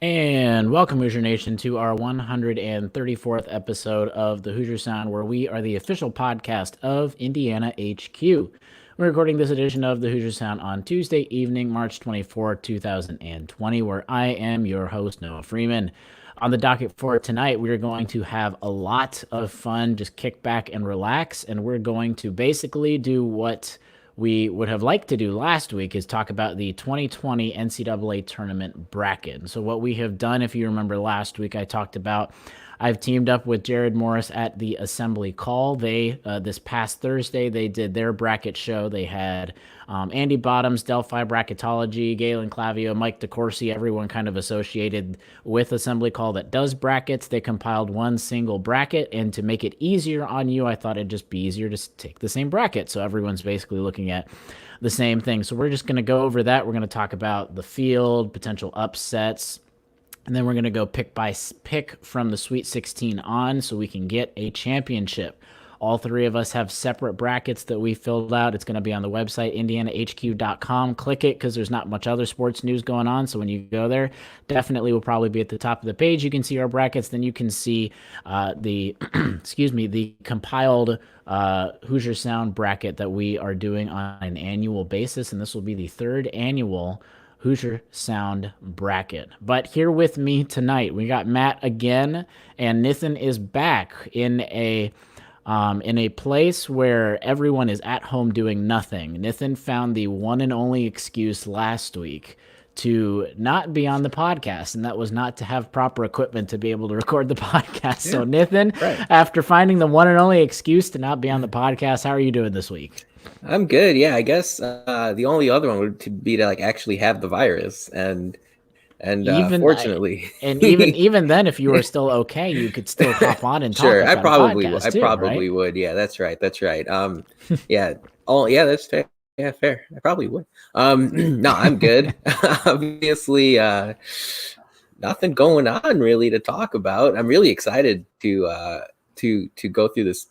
And welcome, Hoosier Nation, to our 134th episode of the Hoosier Sound, where we are the official podcast of Indiana HQ. We're recording this edition of the Hoosier Sound on Tuesday evening, March 24, 2020, where I am your host, Noah Freeman. On the docket for tonight, we're going to have a lot of fun, just kick back and relax, and we're going to basically do what we would have liked to do last week is talk about the 2020 NCAA tournament bracket. So what we have done, if you remember last week, I talked about I've teamed up with Jared Morris at the Assembly Call. They this past Thursday they did their bracket show. They had Andy Bottoms, Delphi Bracketology, Galen Clavio, Mike DeCourcy, everyone kind of associated with Assembly Call that does brackets. They compiled one single bracket, and to make it easier on you, I thought it'd just be easier to take the same bracket. So everyone's basically looking at the same thing. So we're just going to go over that. We're going to talk about the field, potential upsets, and then we're going to go pick from the Sweet 16 on so we can get a championship. All three of us have separate brackets that we filled out. It's going to be on the website, indianahq.com. Click it because there's not much other sports news going on. So when you go there, definitely will probably be at the top of the page. You can see our brackets. Then you can see the, the compiled Hoosier Sound bracket that we are doing on an annual basis. And this will be the third annual Hoosier Sound bracket. But here with me tonight, we got Matt again, and Nathan is back in a place where everyone is at home doing nothing. Nathan found the one and only excuse last week to not be on the podcast, and that was not to have proper equipment to be able to record the podcast. Yeah, so Nathan, right, after finding the one and only excuse to not be on the podcast, how are you doing this week? I'm good. Yeah, I guess the only other one would be to actually have the virus, and fortunately, even then, if you were still okay, you could still hop on and talk. Sure, I probably would. Yeah, that's right. Yeah. Oh, yeah, that's fair. Yeah, fair. I probably would. No, I'm good. Obviously, nothing going on really to talk about. I'm really excited to go through this,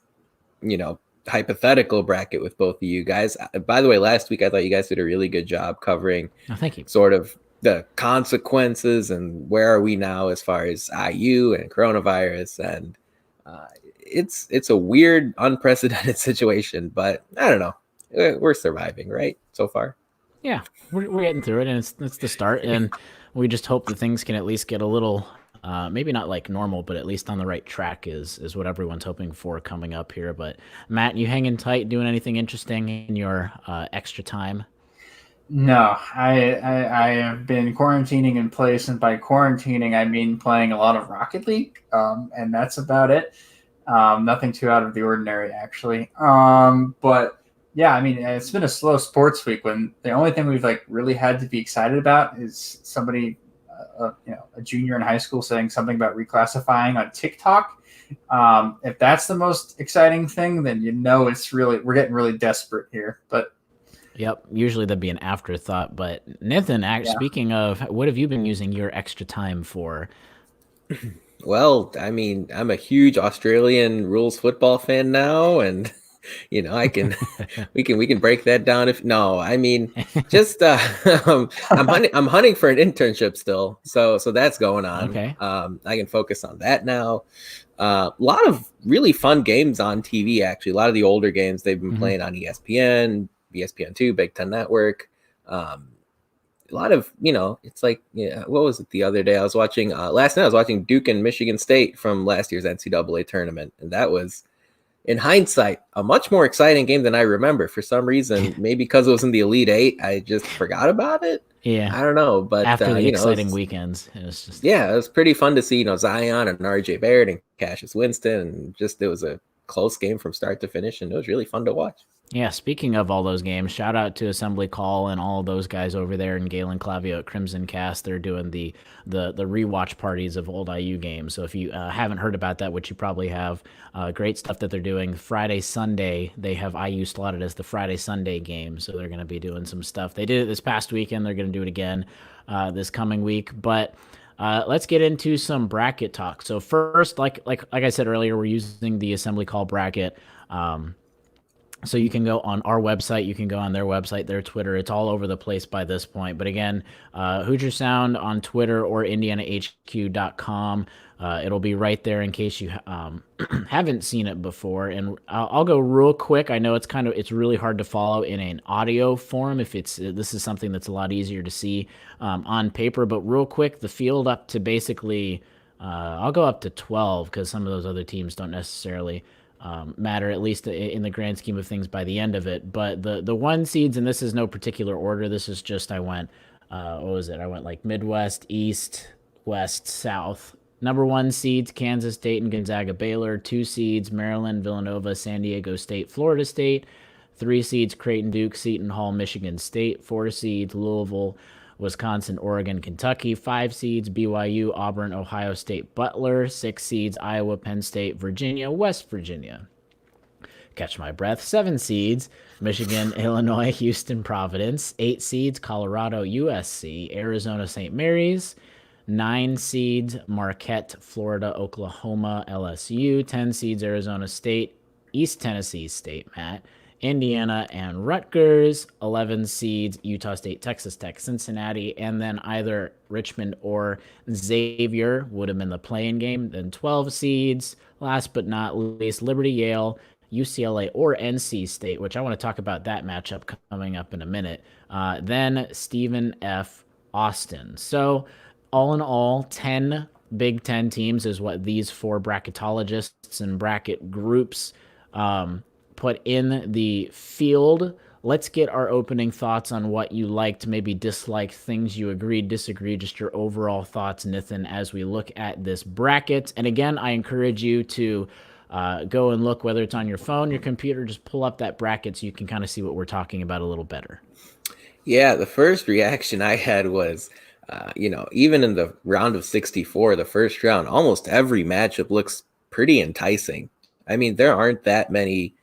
hypothetical bracket with both of you guys. By the way, last week I thought you guys did a really good job covering thank you. Sort of the consequences and where are we now as far as IU and coronavirus. And it's a weird, unprecedented situation, but I don't know. We're surviving, right? So far. Yeah, we're getting through it, and it's the start, and we just hope that things can at least get a little maybe not like normal, but at least on the right track is what everyone's hoping for coming up here. But Matt, you hanging tight, doing anything interesting in your extra time? No, I have been quarantining in place, and by quarantining I mean playing a lot of Rocket League, and that's about it. Nothing too out of the ordinary, actually. But yeah, I mean, it's been a slow sports week when the only thing we've really had to be excited about is somebody, a junior in high school saying something about reclassifying on TikTok. If that's the most exciting thing, then we're getting really desperate here. But yep, usually that'd be an afterthought. But Nathan, speaking of, what have you been using your extra time for? Well, I mean, I'm a huge Australian rules football fan now, and I can we can break that down. Just I'm hunting for an internship still, so that's going on. Okay. I can focus on that now. A lot of really fun games on TV, actually. A lot of the older games they've been playing on ESPN, ESPN2, Big Ten Network. A lot of, it's what was it the other day? I was watching, last night I was watching Duke and Michigan State from last year's NCAA tournament. And that was, in hindsight, a much more exciting game than I remember. For some reason, maybe because it was in the Elite Eight, I just forgot about it. Yeah. I don't know. But after the exciting weekends, it was just. Yeah, it was pretty fun to see, Zion and RJ Barrett and Cassius Winston. And it was a close game from start to finish. And it was really fun to watch. Yeah, speaking of all those games, shout out to Assembly Call and all of those guys over there and Galen Clavio at Crimson Cast. They're doing the rewatch parties of old IU games. So if you haven't heard about that, which you probably have, great stuff that they're doing. Friday, Sunday, they have IU slotted as the Friday, Sunday game. So they're going to be doing some stuff. They did it this past weekend. They're going to do it again this coming week. But let's get into some bracket talk. So first, like I said earlier, we're using the Assembly Call bracket. So you can go on our website, you can go on their website, their Twitter. It's all over the place by this point. But again, Hoosier Sound on Twitter or IndianaHQ.com. It'll be right there in case you haven't seen it before. And I'll go real quick. I know it's really hard to follow in an audio form. This is something that's a lot easier to see on paper. But real quick, the field up to basically, I'll go up to 12 because some of those other teams don't necessarily matter, at least in the grand scheme of things by the end of it. But the one seeds, and this is no particular order. This is just I went like Midwest, East, West, South. Number 1 seeds, Kansas, State, and Gonzaga, Baylor. 2 seeds, Maryland, Villanova, San Diego State, Florida State. 3 seeds, Creighton, Duke, Seton Hall, Michigan State. 4 seeds, Louisville, Wisconsin, Oregon, Kentucky. 5 seeds, BYU, Auburn, Ohio State, Butler. 6 seeds, Iowa, Penn State, Virginia, West Virginia. Catch my breath. 7 seeds, Michigan, Illinois, Houston, Providence. 8 seeds, Colorado, USC, Arizona, St. Mary's. 9 seeds, Marquette, Florida, Oklahoma, LSU. 10 seeds, Arizona State, East Tennessee State, Matt, Indiana, and Rutgers. 11 seeds, Utah State, Texas Tech, Cincinnati, and then either Richmond or Xavier would have been the play-in game. Then 12 seeds, last but not least, Liberty, Yale, UCLA, or NC State, which I want to talk about that matchup coming up in a minute. Then Stephen F. Austin. So all in all, 10 Big Ten teams is what these 4 bracketologists and bracket groups put in the field. Let's get our opening thoughts on what you liked, maybe disliked, things you agreed, disagreed, just your overall thoughts, Nathan, as we look at this bracket. And again, I encourage you to go and look, whether it's on your phone, your computer, just pull up that bracket so you can kind of see what we're talking about a little better. Yeah, the first reaction I had was, even in the round of 64, the first round, almost every matchup looks pretty enticing. I mean, there aren't that many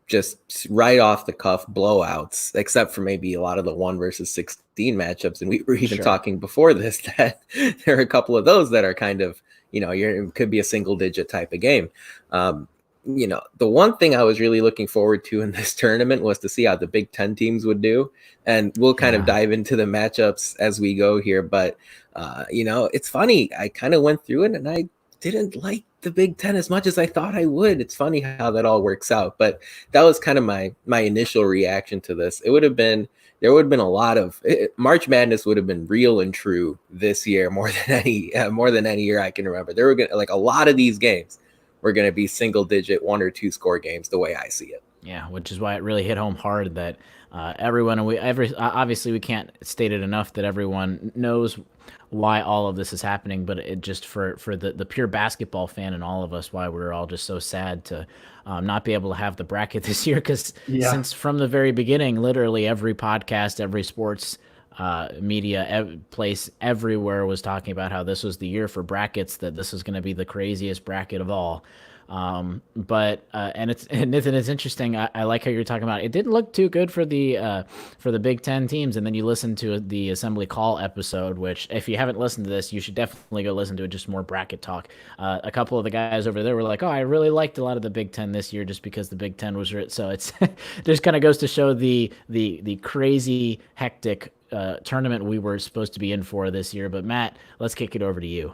just right off the cuff blowouts, except for maybe a lot of the 1 versus 16 matchups. And we were even talking before this that there are a couple of those that are kind of, it could be a single digit type of game. The one thing I was really looking forward to in this tournament was to see how the Big Ten teams would do. And we'll kind of dive into the matchups as we go here. But, it's funny. I kind of went through it and I didn't like the Big Ten as much as I thought I would. It's funny how that all works out. But that was kind of my initial reaction to this. There would have been a lot of March Madness would have been real and true this year more than any year I can remember. There were a lot of these games were going to be single digit 1 or 2 score games the way I see it. Yeah, which is why it really hit home hard that obviously we can't state it enough that everyone knows why all of this is happening, but it just for the pure basketball fan and all of us, why we're all just so sad to not be able to have the bracket this year, because since from the very beginning, literally every podcast, every sports media place everywhere was talking about how this was the year for brackets, that this was going to be the craziest bracket of all. And Nathan, it's interesting. I like how you're talking about it. It didn't look too good for the Big Ten teams. And then you listen to the Assembly Call episode, which if you haven't listened to this, you should definitely go listen to it. Just more bracket talk. A couple of the guys over there were like, "Oh, I really liked a lot of the Big Ten this year, just because the Big Ten was written." So it's just kind of goes to show the crazy hectic tournament we were supposed to be in for this year. But Matt, let's kick it over to you.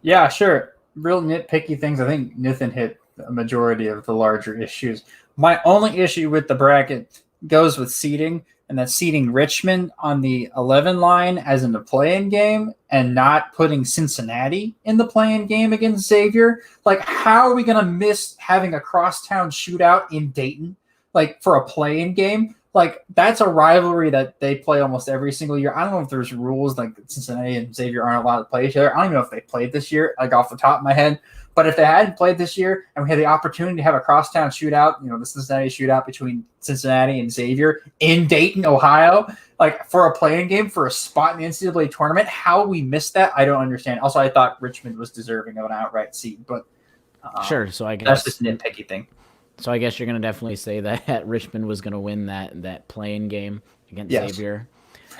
Yeah, sure. Real nitpicky things. I think Nathan hit a majority of the larger issues. My only issue with the bracket goes with seeding, and that's seeding Richmond on the 11 line as in the play-in game and not putting Cincinnati in the play-in game against Xavier. Like, how are we going to miss having a crosstown shootout in Dayton, like, for a play-in game? Like, that's a rivalry that they play almost every single year. I don't know if there's rules like Cincinnati and Xavier aren't allowed to play each other. I don't even know if they played this year, like off the top of my head. But if they hadn't played this year and we had the opportunity to have a crosstown shootout, the Cincinnati shootout between Cincinnati and Xavier in Dayton, Ohio, like for a playing game for a spot in the NCAA tournament, how we missed that, I don't understand. Also, I thought Richmond was deserving of an outright seed, but sure. So I guess that's just an nitpicky thing. So I guess you're going to definitely say that Richmond was going to win that play-in game against Xavier.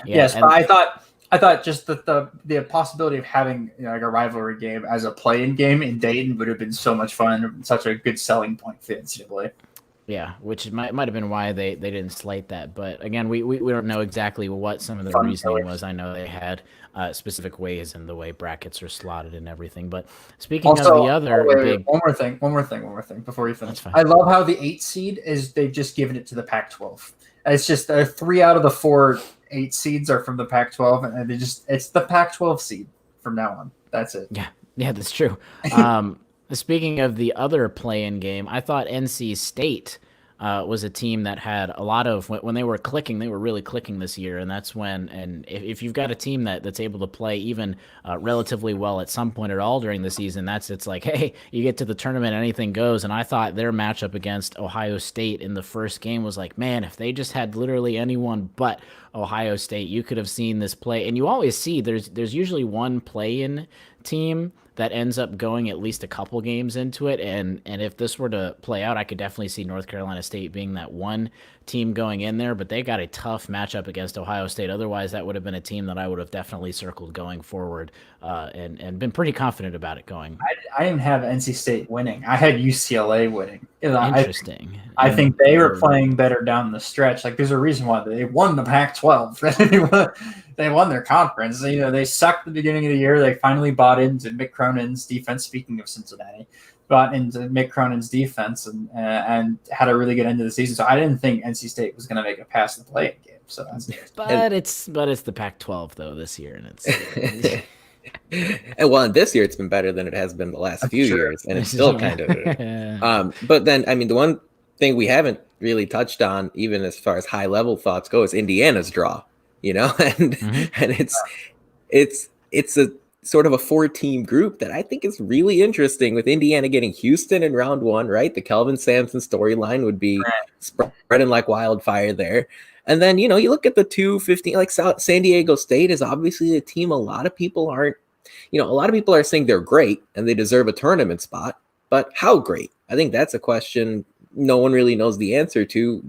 Yeah, yes, but I thought just that the possibility of having like a rivalry game as a play-in game in Dayton would have been so much fun and such a good selling point for the NCAA. Yeah, which might have been why they didn't slate that. But again, we don't know exactly what some of the Fun reasoning killers. was. I know they had specific ways in the way brackets are slotted and everything. But speaking of Also, the oh, other wait, big, one more thing before you finish. that's fine. I love how the 8 seed is they've just given it to the Pac-12. It's just 3 out of the 4 8 seeds are from the Pac-12, and it's the Pac-12 seed from now on. That's it. Yeah, that's true. Speaking of the other play-in game, I thought NC State was a team that had a lot of when they were clicking, they were really clicking this year, and that's when. And if you've got a team that's able to play even relatively well at some point at all during the season, it's like, hey, you get to the tournament, anything goes. And I thought their matchup against Ohio State in the first game was like, man, if they just had literally anyone but Ohio State, you could have seen this play. And you always see there's usually one play-in team that ends up going at least a couple games into it. And if this were to play out, I could definitely see North Carolina State being that one team going in there. But they got a tough matchup against Ohio State. Otherwise, that would have been a team that I would have definitely circled going forward and been pretty confident about it going. I didn't have NC State winning. I had UCLA winning. Interesting. I think they were playing better down the stretch. Like, there's a reason why they won the Pac-12. They won their conference. They sucked at the beginning of the year. They finally bought into Mick Cronin's defense. Speaking of Cincinnati, bought into Mick Cronin's defense and had a really good end of the season. So I didn't think NC State was going to make it past the play-in game. So that's it's the Pac-12 though this year, and it's. And well, this year it's been better than it has been the last few years, and it's still kind of. But then, I mean, the one thing we haven't really touched on, even as far as high level thoughts go, is Indiana's draw. And it's a sort of a 4-team group that I think is really interesting, with Indiana getting Houston in round 1, right? The Kelvin Sampson storyline would be spreading like wildfire there. And then, you look at the 2-15, like San Diego State is obviously a team a lot of people aren't, a lot of people are saying they're great and they deserve a tournament spot, but how great? I think that's a question no one really knows the answer to.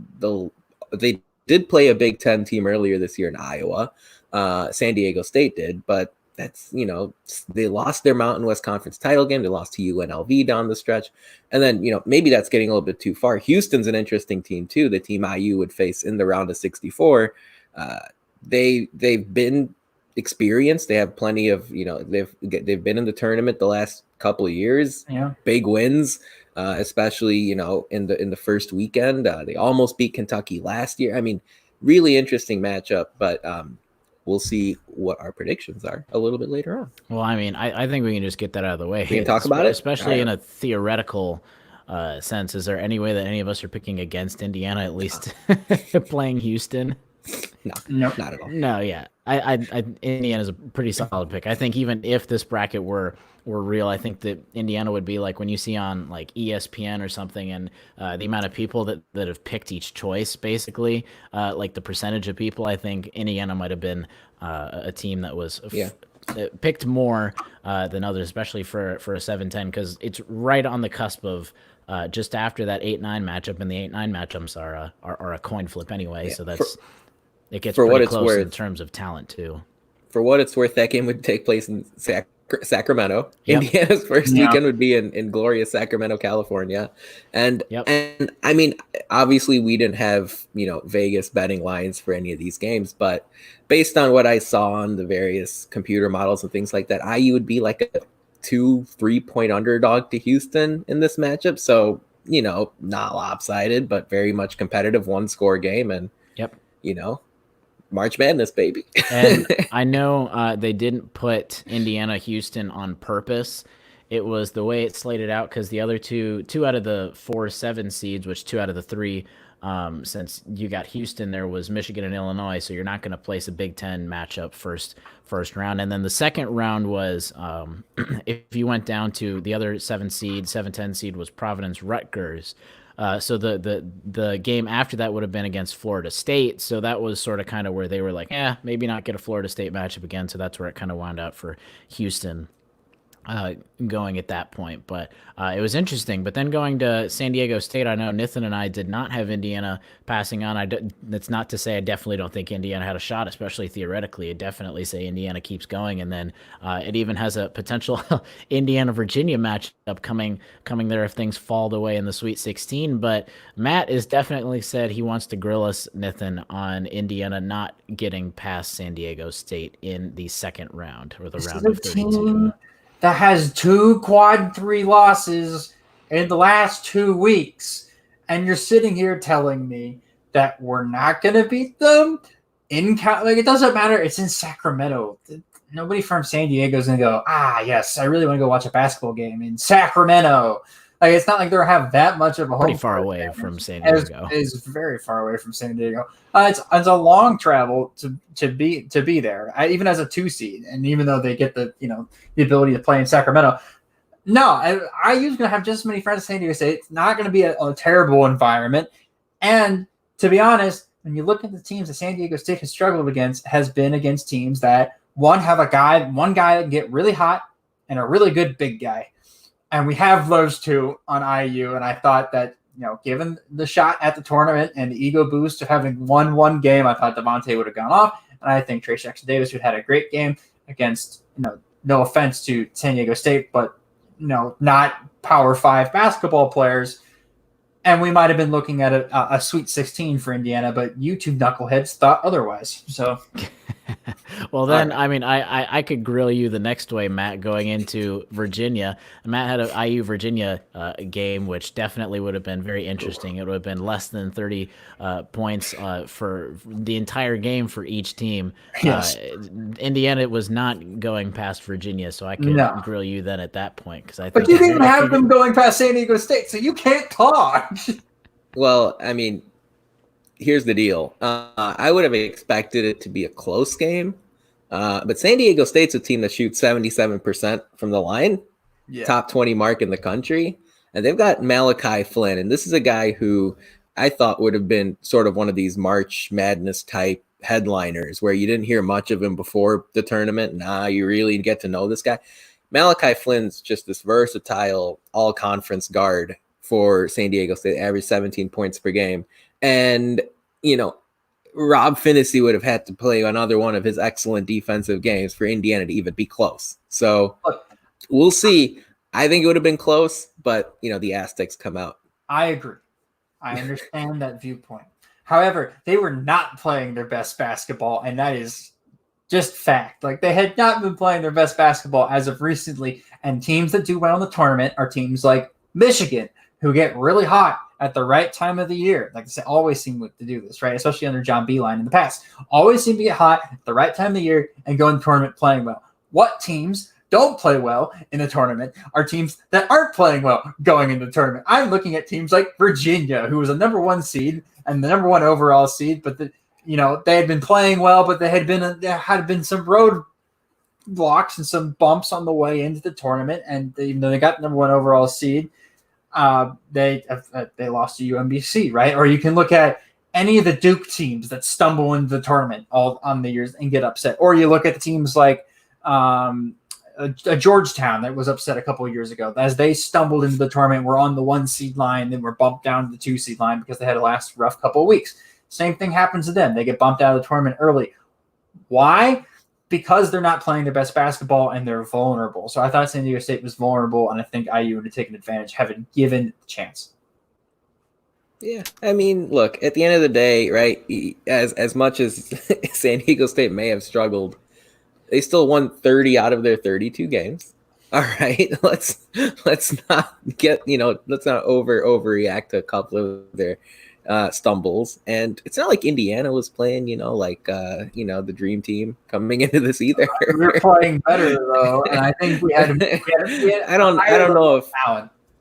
They did play a Big Ten team earlier this year in Iowa. San Diego State did, but that's, they lost their Mountain West Conference title game. They lost to UNLV down the stretch. And then, maybe that's getting a little bit too far. Houston's an interesting team too. The team IU would face in the round of 64. They've been experienced. They have plenty of, they've been in the tournament the last couple of years. Yeah. Big wins, especially, in the first weekend. They almost beat Kentucky last year. I mean, really interesting matchup, but we'll see what our predictions are a little bit later on. Well, I mean, I think we can just get that out of the way. We can talk about it? Especially in a theoretical sense. Is there any way that any of us are picking against Indiana, at least playing Houston? No, Nope. not at all. No, yeah. Indiana's a pretty solid pick. I think even if this bracket were real, I think that Indiana would be like when you see on like ESPN or something, and the amount of people that have picked each choice, basically, like the percentage of people, I think Indiana might have been a team that was picked more than others, especially for a 7-10, because it's right on the cusp of just after that 8-9 matchup, and the 8-9 matchups are a coin flip anyway. So it gets pretty close in terms of talent too. For what it's worth, that game would take place in Sacramento. Yep. Indiana's first weekend would be in glorious Sacramento, California. And I mean, obviously we didn't have, Vegas betting lines for any of these games, but based on what I saw on the various computer models and things like that, IU would be like a 2-3 point underdog to Houston in this matchup. So, not lopsided, but very much competitive 1-score game. And, March Madness, baby. And I know they didn't put Indiana-Houston on purpose. It was the way it slated out, because the other two out of the 4-7 seeds, which 2 out of the 3, since you got Houston, there was Michigan and Illinois, so you're not going to place a Big Ten matchup first round. And then the second round was, if you went down to the other 7-10 seed was Providence-Rutgers. So the game after that would have been against Florida State. So that was sort of kind of where they were like, maybe not get a Florida State matchup again. So that's where it kind of wound out for Houston. going at that point. But it was interesting. But then going to San Diego State, I know Nathan and I did not have Indiana passing on. That's not to say I definitely don't think Indiana had a shot, especially theoretically. I definitely say Indiana keeps going, and then it even has a potential Indiana Virginia matchup coming there if things fall the way in the Sweet 16. But Matt has definitely said he wants to grill us, Nathan, on Indiana not getting past San Diego State in the second round or the round of 32. That has 2 quad 3 losses in the last 2 weeks, and you're sitting here telling me that we're not going to beat them like, it doesn't matter. It's in Sacramento. Nobody from San Diego is going to go, yes, I really want to go watch a basketball game in Sacramento. Like, it's not like they have that much of a home. Pretty far away from San Diego. It's very far away from San Diego. It's a long travel to be there, even as a 2 seed, and even though they get the ability to play in Sacramento. No, IU's going to have just as many friends as San Diego State. It's not going to be a terrible environment. And to be honest, when you look at the teams that San Diego State has struggled against, has been against teams that have one guy that can get really hot and a really good big guy. And we have those two on IU, and I thought that, given the shot at the tournament and the ego boost of having won one game, I thought Devontae would have gone off, and I think Trey Jackson-Davis would have had a great game against, no offense to San Diego State, but, not Power 5 basketball players, and we might have been looking at a Sweet 16 for Indiana, but you two knuckleheads thought otherwise, so... Well, then, I mean, I could grill you the next way, Matt, going into Virginia. Matt had an IU Virginia game, which definitely would have been very interesting. It would have been less than 30 points for the entire game for each team. Yes. Indiana was not going past Virginia, so I could grill you then at that point. But you didn't have them going past San Diego State, so you can't talk. Well, I mean, here's the deal. I would have expected it to be a close game, but San Diego State's a team that shoots 77% from the line, top 20 mark in the country, and they've got Malachi Flynn, and this is a guy who I thought would have been sort of one of these March Madness type headliners where you didn't hear much of him before the tournament. You really get to know this guy. Malachi Flynn's just this versatile all-conference guard for San Diego State, averaged 17 points per game. And, Rob Finney would have had to play another one of his excellent defensive games for Indiana to even be close. So we'll see. I think it would have been close, but, the Aztecs come out. I agree. I understand that viewpoint. However, they were not playing their best basketball, and that is just fact. Like, they had not been playing their best basketball as of recently, and teams that do well in the tournament are teams like Michigan, who get really hot at the right time of the year. Like I said, always seem to do this, right? Especially under John Beilein in the past. Always seem to get hot at the right time of the year and go in the tournament playing well. What teams don't play well in the tournament are teams that aren't playing well going into the tournament. I'm looking at teams like Virginia, who was a number 1 seed and the number 1 overall seed, but they had been playing well, but there had been some road blocks and some bumps on the way into the tournament, and even though they got the number 1 overall seed, they lost to UMBC, right? Or you can look at any of the Duke teams that stumble into the tournament all on the years and get upset. Or you look at the teams like Georgetown that was upset a couple of years ago. As they stumbled into the tournament, were on the 1 seed line, then were bumped down to the 2 seed line because they had a last rough couple of weeks. Same thing happens to them. They get bumped out of the tournament early. Why? Because they're not playing their best basketball and they're vulnerable. So I thought San Diego State was vulnerable, and I think IU would have taken advantage, having given the chance. Yeah, I mean, look, at the end of the day, right, as much as San Diego State may have struggled, they still won 30 out of their 32 games. All right, let's not get, let's not overreact to a couple of their stumbles. And it's not like Indiana was playing, the dream team coming into this either. We were playing better though, and I think we had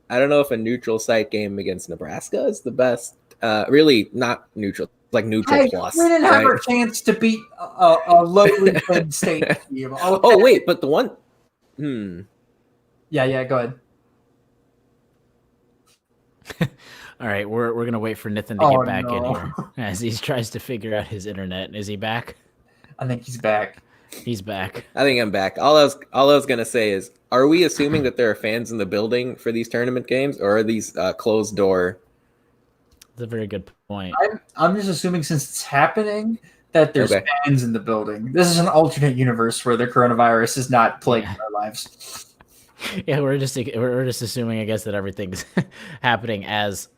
I don't know if a neutral site game against Nebraska is the best. Really not neutral, like neutral plus. We didn't have our chance to beat a lowly Penn State team. Okay. Oh wait, but the one. Yeah, go ahead. All right, we're gonna wait for Nathan to get back in here as he tries to figure out his internet. Is he back? I think he's back. He's back. I think I'm back. All I was gonna say is, are we assuming that there are fans in the building for these tournament games, or are these closed door? That's a very good point. I'm just assuming since it's happening that there's Okay. fans in the building. This is an alternate universe where the coronavirus is not plaguing Yeah. our lives. Yeah, we're just assuming, I guess, that everything's happening as.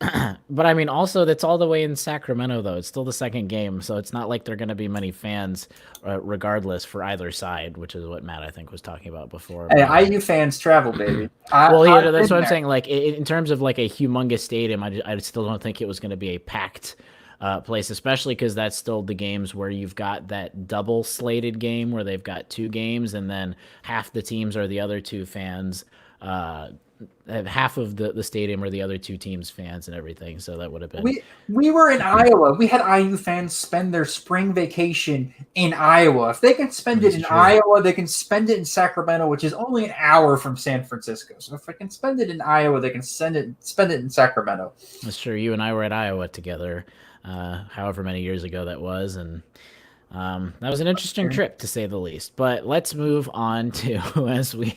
But I mean, also that's all the way in Sacramento, though. It's still the second game, so it's not like there are going to be many fans, regardless for either side, which is what Matt I think was talking about before. Hey, But, IU fans travel, baby. well, yeah, I've that's been what I'm there. saying. Like in terms of like a humongous stadium, I still don't think it was going to be a packed place, especially because that's still the games where you've got that double slated game where they've got two games and then half the teams are the other two fans. Uh, Half of the stadium are the other two teams fans and everything. So that would have been. We were in Iowa. We had IU fans spend their spring vacation in Iowa. If they can spend it in Iowa, they can spend it in Sacramento, which is only an hour from San Francisco. So if they can spend it in Iowa, they can spend it in Sacramento. That's true. You and I were at Iowa together, however many years ago that was, and that was an interesting trip to say the least. But let's move on to as we.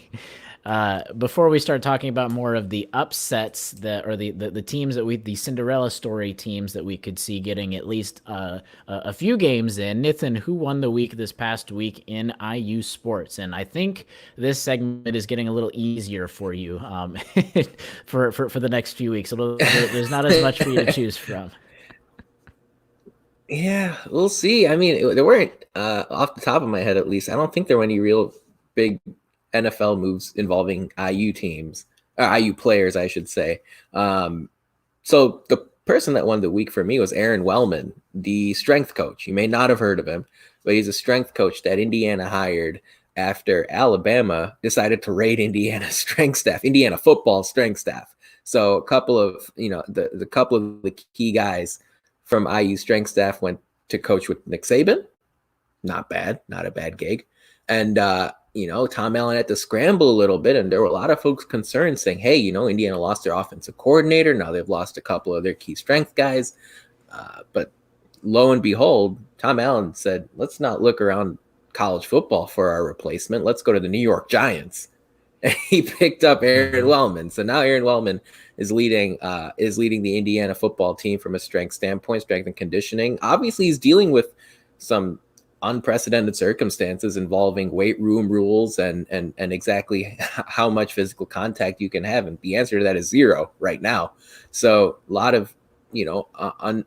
Before we start talking about more of the upsets or the teams the Cinderella story teams that we could see getting at least a few games in, Nathan, who won the week this past week in IU sports? And I think this segment is getting a little easier for you for the next few weeks. There's not as much for you to choose from. Yeah, we'll see. I mean, there weren't, off the top of my head at least, I don't think there were any real big NFL moves involving IU teams, IU players, I should say. So the person that won the week for me was Aaron Wellman, the strength coach. You may not have heard of him, but he's a strength coach that Indiana hired after Alabama decided to raid Indiana's strength staff, Indiana football strength staff. So a couple of, the couple of the key guys from IU strength staff went to coach with Nick Saban. Not bad, not a bad gig. And, Tom Allen had to scramble a little bit, and there were a lot of folks concerned saying, hey, Indiana lost their offensive coordinator. Now they've lost a couple of their key strength guys. But lo and behold, Tom Allen said, let's not look around college football for our replacement. Let's go to the New York Giants. And he picked up Aaron Wellman. So now Aaron Wellman is leading the Indiana football team from a strength standpoint, strength and conditioning. Obviously, he's dealing with some unprecedented circumstances involving weight room rules and exactly how much physical contact you can have. And the answer to that is 0 right now. So a lot of,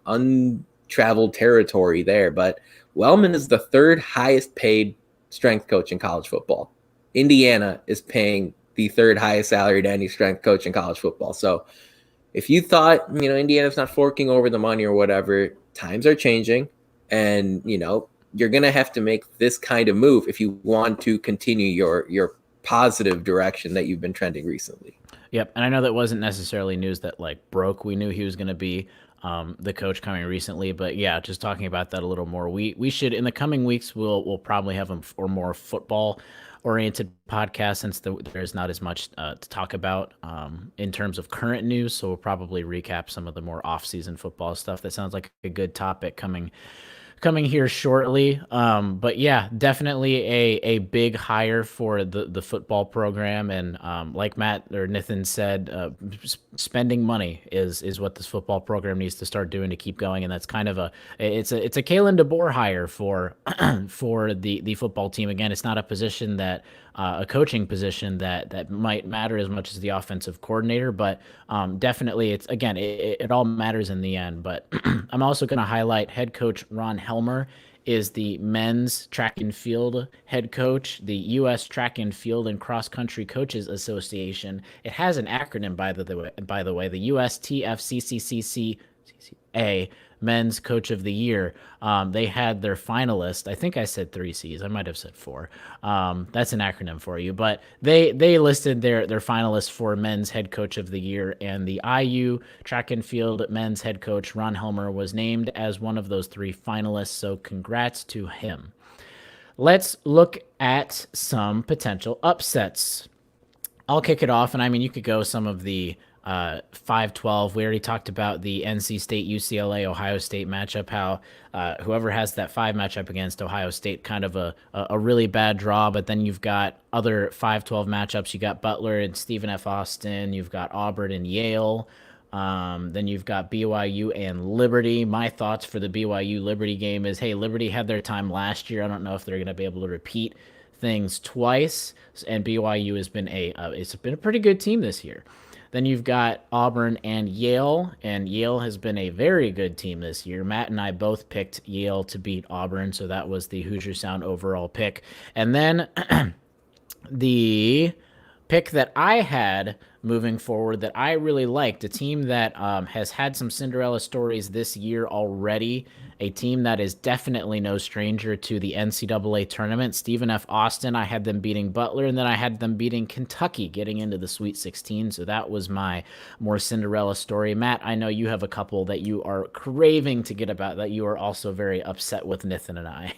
untraveled territory there. But Wellman is the third highest paid strength coach in college football. Indiana is paying the third highest salary to any strength coach in college football. So if you thought, Indiana's not forking over the money or whatever, times are changing. And, you're going to have to make this kind of move if you want to continue your positive direction that you've been trending recently. Yep. And I know that wasn't necessarily news that broke. We knew he was going to be the coach coming recently, but yeah, just talking about that a little more. We should, in the coming weeks, we'll probably have a more football oriented podcast since there's not as much to talk about in terms of current news. So we'll probably recap some of the more off-season football stuff. That sounds like a good topic coming here shortly. But yeah, definitely a big hire for the football program. And like Matt or Nathan said, spending money is what this football program needs to start doing to keep going. And that's kind of it's a Kalen DeBoer hire for for the football team. Again, it's not a position that a coaching position that might matter as much as the offensive coordinator, but definitely it all matters in the end. But I'm also going to highlight head coach Ron Helmer is the men's track and field head coach, the U.S. Track and Field and Cross Country Coaches Association. It has an acronym, by the way, the USTFCCCCA Men's Coach of the Year. They had their finalist. I think I said 3 C's. I might have said 4. That's an acronym for you. But they listed their finalists for Men's Head Coach of the Year, and the IU Track and Field Men's Head Coach Ron Helmer was named as one of those 3 finalists. So congrats to him. Let's look at some potential upsets. I'll kick it off, and I mean, you could go some of the 5-12. We already talked about the NC State, UCLA, Ohio State matchup, how whoever has that 5 matchup against Ohio State, kind of a really bad draw. But then you've got other 5-12 matchups. You got Butler and Stephen F. Austin. You've got Auburn and Yale. Then you've got BYU and Liberty. My thoughts for the BYU Liberty game is, hey, Liberty had their time last year. I don't know if they're going to be able to repeat things twice. And BYU has been it's been a pretty good team this year. Then you've got Auburn and Yale has been a very good team this year. Matt and I both picked Yale to beat Auburn, so that was the Hoosier Sound overall pick. And then the pick that I had moving forward that I really liked, a team that has had some Cinderella stories this year already, a team that is definitely no stranger to the NCAA tournament. Stephen F. Austin, I had them beating Butler, and then I had them beating Kentucky, getting into the Sweet 16. So that was my more Cinderella story. Matt, I know you have a couple that you are craving to get about that you are also very upset with Nathan and I.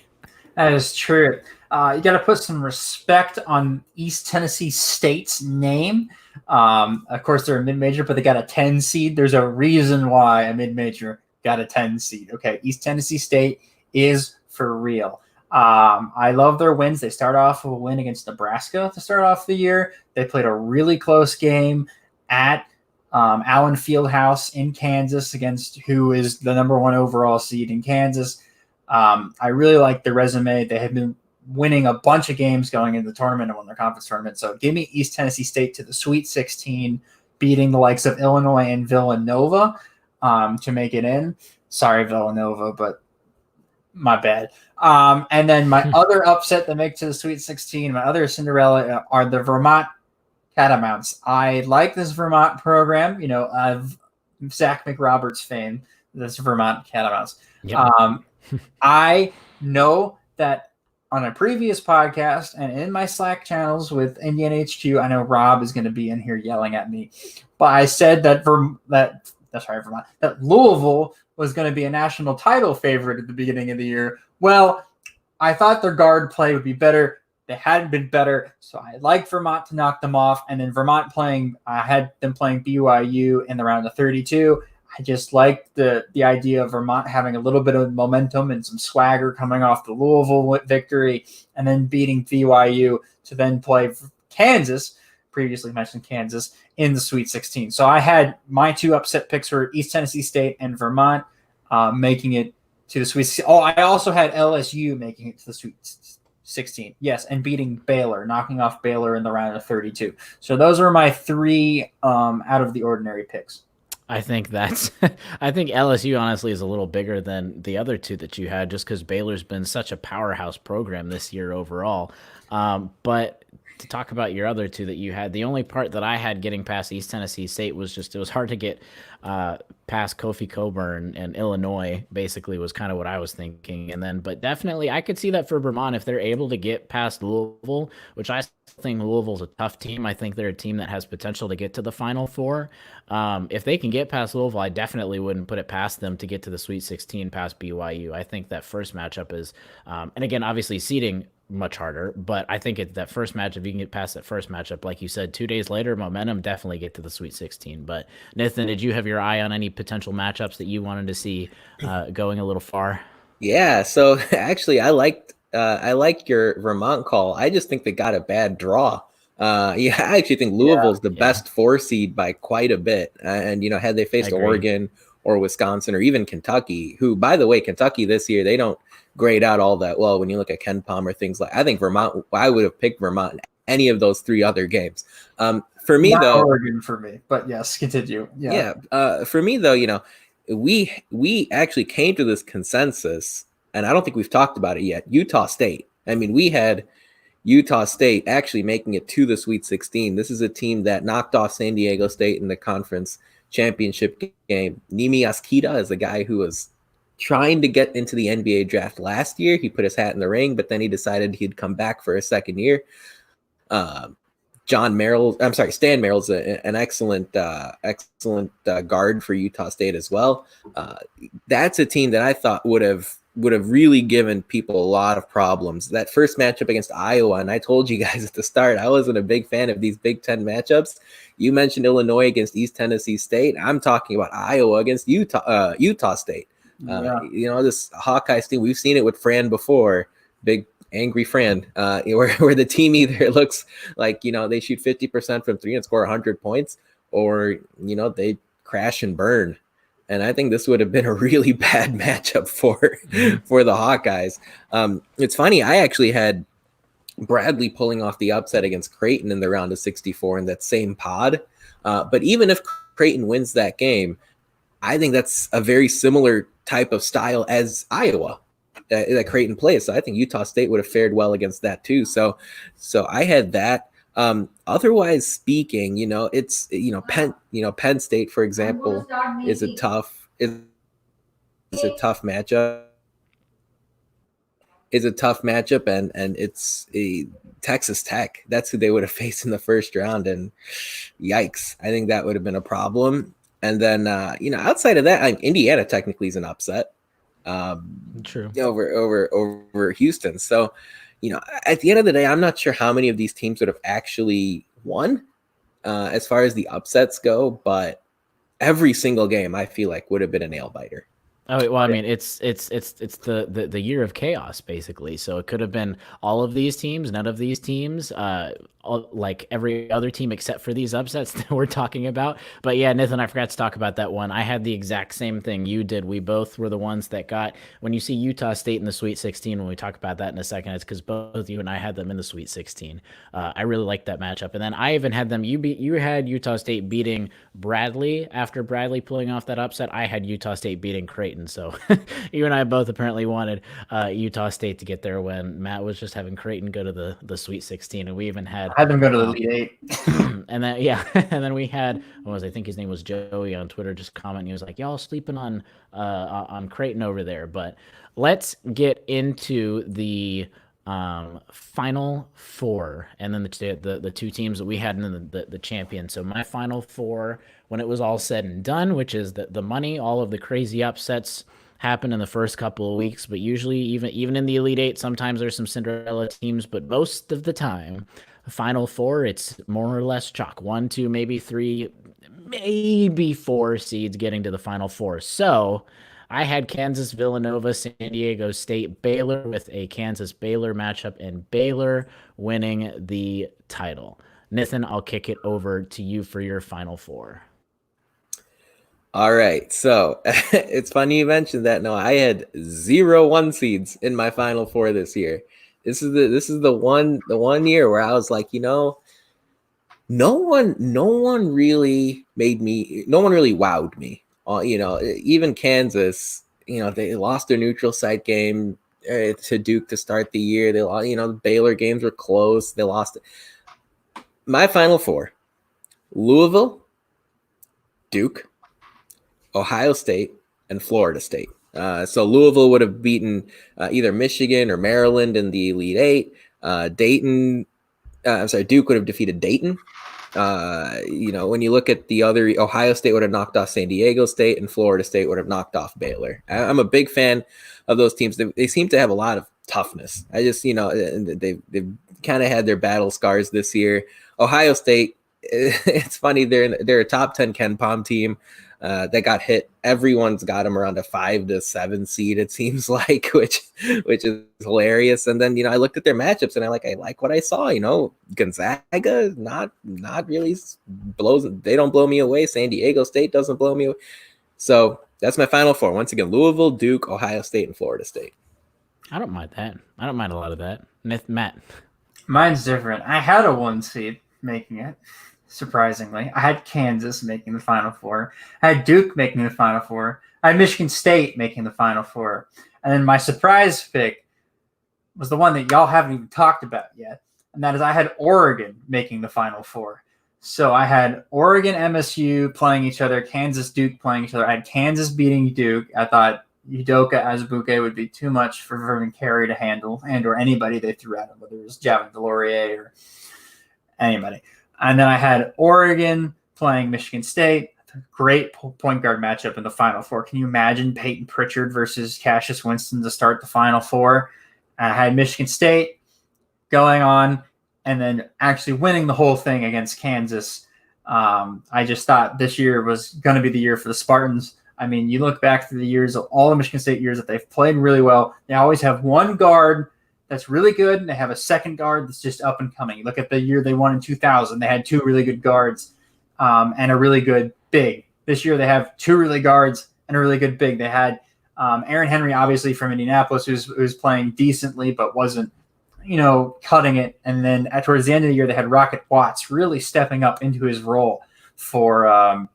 That is true. You got to put some respect on East Tennessee State's name. Of course, they're a mid-major, but they got a 10 seed. There's a reason why a mid-major got a 10 seed. Okay, East Tennessee State is for real. I love their wins. They start off with a win against Nebraska to start off the year. They played a really close game at Allen Fieldhouse in Kansas against who is the number 1 overall seed in Kansas. I really like their resume. They have been winning a bunch of games going into the tournament and won their conference tournament. So give me East Tennessee State to the Sweet 16, beating the likes of Illinois and Villanova to make it in. Sorry, Villanova, but my bad. And then my other upset that make to the Sweet 16, my other Cinderella are the Vermont Catamounts. I like this Vermont program. You know, of Zach McRoberts fame, this Vermont Catamounts. Yep. I know that on a previous podcast and in my Slack channels with Indiana HQ, I know Rob is going to be in here yelling at me, but I said that Louisville was going to be a national title favorite at the beginning of the year. Well, I thought their guard play would be better. They hadn't been better, so I liked Vermont to knock them off. And then Vermont I had them playing BYU in the round of 32. I just liked the idea of Vermont having a little bit of momentum and some swagger coming off the Louisville victory and then beating BYU to then play Kansas, previously mentioned Kansas, in the Sweet 16. So I had my 2 upset picks for East Tennessee State and Vermont making it to the Sweet 16. Oh, I also had LSU making it to the Sweet 16. Yes, and beating Baylor, knocking off Baylor in the round of 32. So those are my 3 out of the ordinary picks. I think LSU honestly is a little bigger than the other 2 that you had, just because Baylor's been such a powerhouse program this year overall. But to talk about your other 2 that you had, the only part that I had getting past East Tennessee State was just it was hard to get past Kofi Coburn and Illinois, basically, was kind of what I was thinking. And then, but definitely I could see that for Vermont, if they're able to get past Louisville, which I think Louisville's a tough team. I think they're a team that has potential to get to the Final Four. If they can get past Louisville, I definitely wouldn't put it past them to get to the Sweet 16 past BYU. I think that first matchup is, and again, obviously seeding much harder, but I think that first matchup, you can get past that first matchup, like you said, 2 days later, momentum, definitely get to the Sweet 16. But Nathan, did you have your eye on any potential matchups that you wanted to see going a little far? Yeah, so actually I liked your Vermont call. I just think they got a bad draw. I actually think Louisville's the best 4 seed by quite a bit. And, you know, had they faced Oregon or Wisconsin or even Kentucky, who, by the way, Kentucky this year, they don't grade out all that well when you look at Ken Palmer, things like, I think Vermont, I would have picked Vermont in any of those 3 other games. For me, though, Oregon for me, but yes, continue. For me, though, you know, we actually came to this consensus, and I don't think we've talked about it yet. Utah State. I mean, we had Utah State actually making it to the Sweet 16. This is a team that knocked off San Diego State in the conference championship game. Nimi Askita is a guy who was trying to get into the NBA draft last year. He put his hat in the ring, but then he decided he'd come back for a second year. Stan Merrill's an excellent guard for Utah State as well. That's a team that I thought would have would have really given people a lot of problems. That first matchup against Iowa, and I told you guys at the start, I wasn't a big fan of these Big Ten matchups. You mentioned Illinois against East Tennessee State. I'm talking about Iowa against Utah State. This Hawkeyes team, we've seen it with Fran before, big angry Fran, where the team either looks like, they shoot 50% from three and score 100 points, or, they crash and burn. And I think this would have been a really bad matchup for the Hawkeyes. It's funny, I actually had Bradley pulling off the upset against Creighton in the round of 64 in that same pod. But even if Creighton wins that game, I think that's a very similar type of style as Iowa that Creighton plays. So I think Utah State would have fared well against that too. So I had that. Otherwise speaking, it's Penn State, for example, is a tough matchup. And it's a Texas Tech. That's who they would have faced in the first round, and yikes, I think that would have been a problem. And then outside of that, Indiana technically is an upset. True. Over Houston. So, at the end of the day, I'm not sure how many of these teams would have actually won as far as the upsets go, but every single game I feel like would have been a nail biter. Oh well, I mean, it's the year of chaos basically. So it could have been all of these teams, none of these teams, like every other team except for these upsets that we're talking about. But yeah, Nathan, I forgot to talk about that one. I had the exact same thing you did. We both were the ones that got, when you see Utah State in the Sweet 16, when we talk about that in a second, it's because both you and I had them in the Sweet 16. I really liked that matchup. And then I even had them, you had Utah State beating Bradley after Bradley pulling off that upset. I had Utah State beating Creighton. So you and I both apparently wanted Utah State to get there when Matt was just having Creighton go to the Sweet 16. And we even had them go to the Elite Eight. And then, yeah. And then we had, I think his name was Joey on Twitter, just commenting. He was like, y'all sleeping on Creighton over there. But let's get into the Final Four, and then the two teams that we had, and then the champion. So my Final Four, when it was all said and done, which is the money, all of the crazy upsets happen in the first couple of weeks, but usually even in the Elite Eight, sometimes there's some Cinderella teams, but most of the time, Final Four, it's more or less chalk. 1, 2, maybe 3, maybe 4 seeds getting to the Final Four. So I had Kansas, Villanova, San Diego State, Baylor, with a Kansas-Baylor matchup, and Baylor winning the title. Nathan, I'll kick it over to you for your Final Four. All right, so it's funny you mentioned that. No, I had 0 1 seeds in my Final Four this year. This is the one year where I was like, no one really wowed me. Even Kansas, they lost their neutral site game to Duke to start the year. They lost, the Baylor games were close. They lost. My Final Four: Louisville, Duke, Ohio State, and Florida State. So Louisville would have beaten either Michigan or Maryland in the Elite Eight. Duke would have defeated Dayton. When you look at the other, Ohio State would have knocked off San Diego State, and Florida State would have knocked off Baylor. I'm a big fan of those teams. They seem to have a lot of toughness. I just, they've kind of had their battle scars this year. Ohio State, it's funny, they're a top 10 KenPom team. That got hit. Everyone's got them around a 5 to 7 seed, it seems like, which is hilarious. And then, I looked at their matchups and I like what I saw. Gonzaga not really they don't blow me away. San Diego State doesn't blow me away. So that's my Final Four. Once again, Louisville, Duke, Ohio State, and Florida State. I don't mind that. I don't mind a lot of that. Matt. Mine's different. I had a 1 seed making it. Surprisingly, I had Kansas making the Final Four. I had Duke making the Final Four. I had Michigan State making the Final Four. And then my surprise pick was the one that y'all haven't even talked about yet. And that is I had Oregon making the Final Four. So I had Oregon, MSU playing each other, Kansas, Duke playing each other. I had Kansas beating Duke. I thought Udoka Azubuike would be too much for Vernon Carey to handle, and or anybody they threw at him, whether it was Javin DeLaurier or anybody. And then I had Oregon playing Michigan State. great point guard matchup in the Final Four. Can you imagine Peyton Pritchard versus Cassius Winston to start the Final Four? I had Michigan State going on and then actually winning the whole thing against Kansas. I just thought this year was going to be the year for the Spartans. I mean, you look back through the years of all the Michigan State years that they've played really well. They always have one guard that's really good, and they have a second guard that's just up and coming. You look at the year they won in 2000. They had two really good guards and a really good big. This year they have two really guards and a really good big. They had Aaron Henry, obviously from Indianapolis, who's playing decently but wasn't, cutting it. And then towards the end of the year, they had Rocket Watts really stepping up into his role for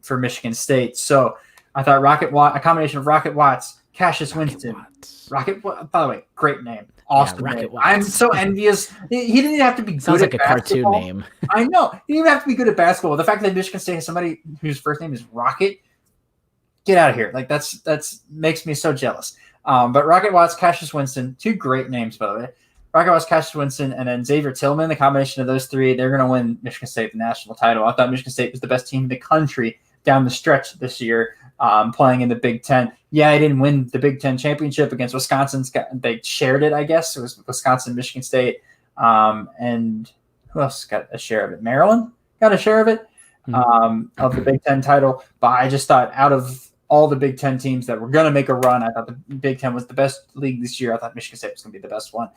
Michigan State. So I thought a combination of Rocket Watts, Cassius Winston, Rocket. By the way, great name. Awesome name. I'm so envious. He didn't even have to be good Sounds like at a basketball. cartoon name. I know. He didn't even have to be good at basketball. The fact that Michigan State has somebody whose first name is Rocket, get out of here. Like that's makes me so jealous. But Rocket Watts, Cassius Winston, two great names, by the way. Rocket Watts, Cassius Winston, and then Xavier Tillman. The combination of those three, they're going to win Michigan State the national title. I thought Michigan State was the best team in the country down the stretch this year, playing in the Big Ten. Yeah, I didn't win the Big Ten championship against Wisconsin. They shared it, I guess. It was Wisconsin, Michigan State, and who else got a share of it? Maryland got a share of it, of the Big Ten title. But I just thought out of all the Big Ten teams that were going to make a run, I thought the Big Ten was the best league this year. I thought Michigan State was going to be the best one.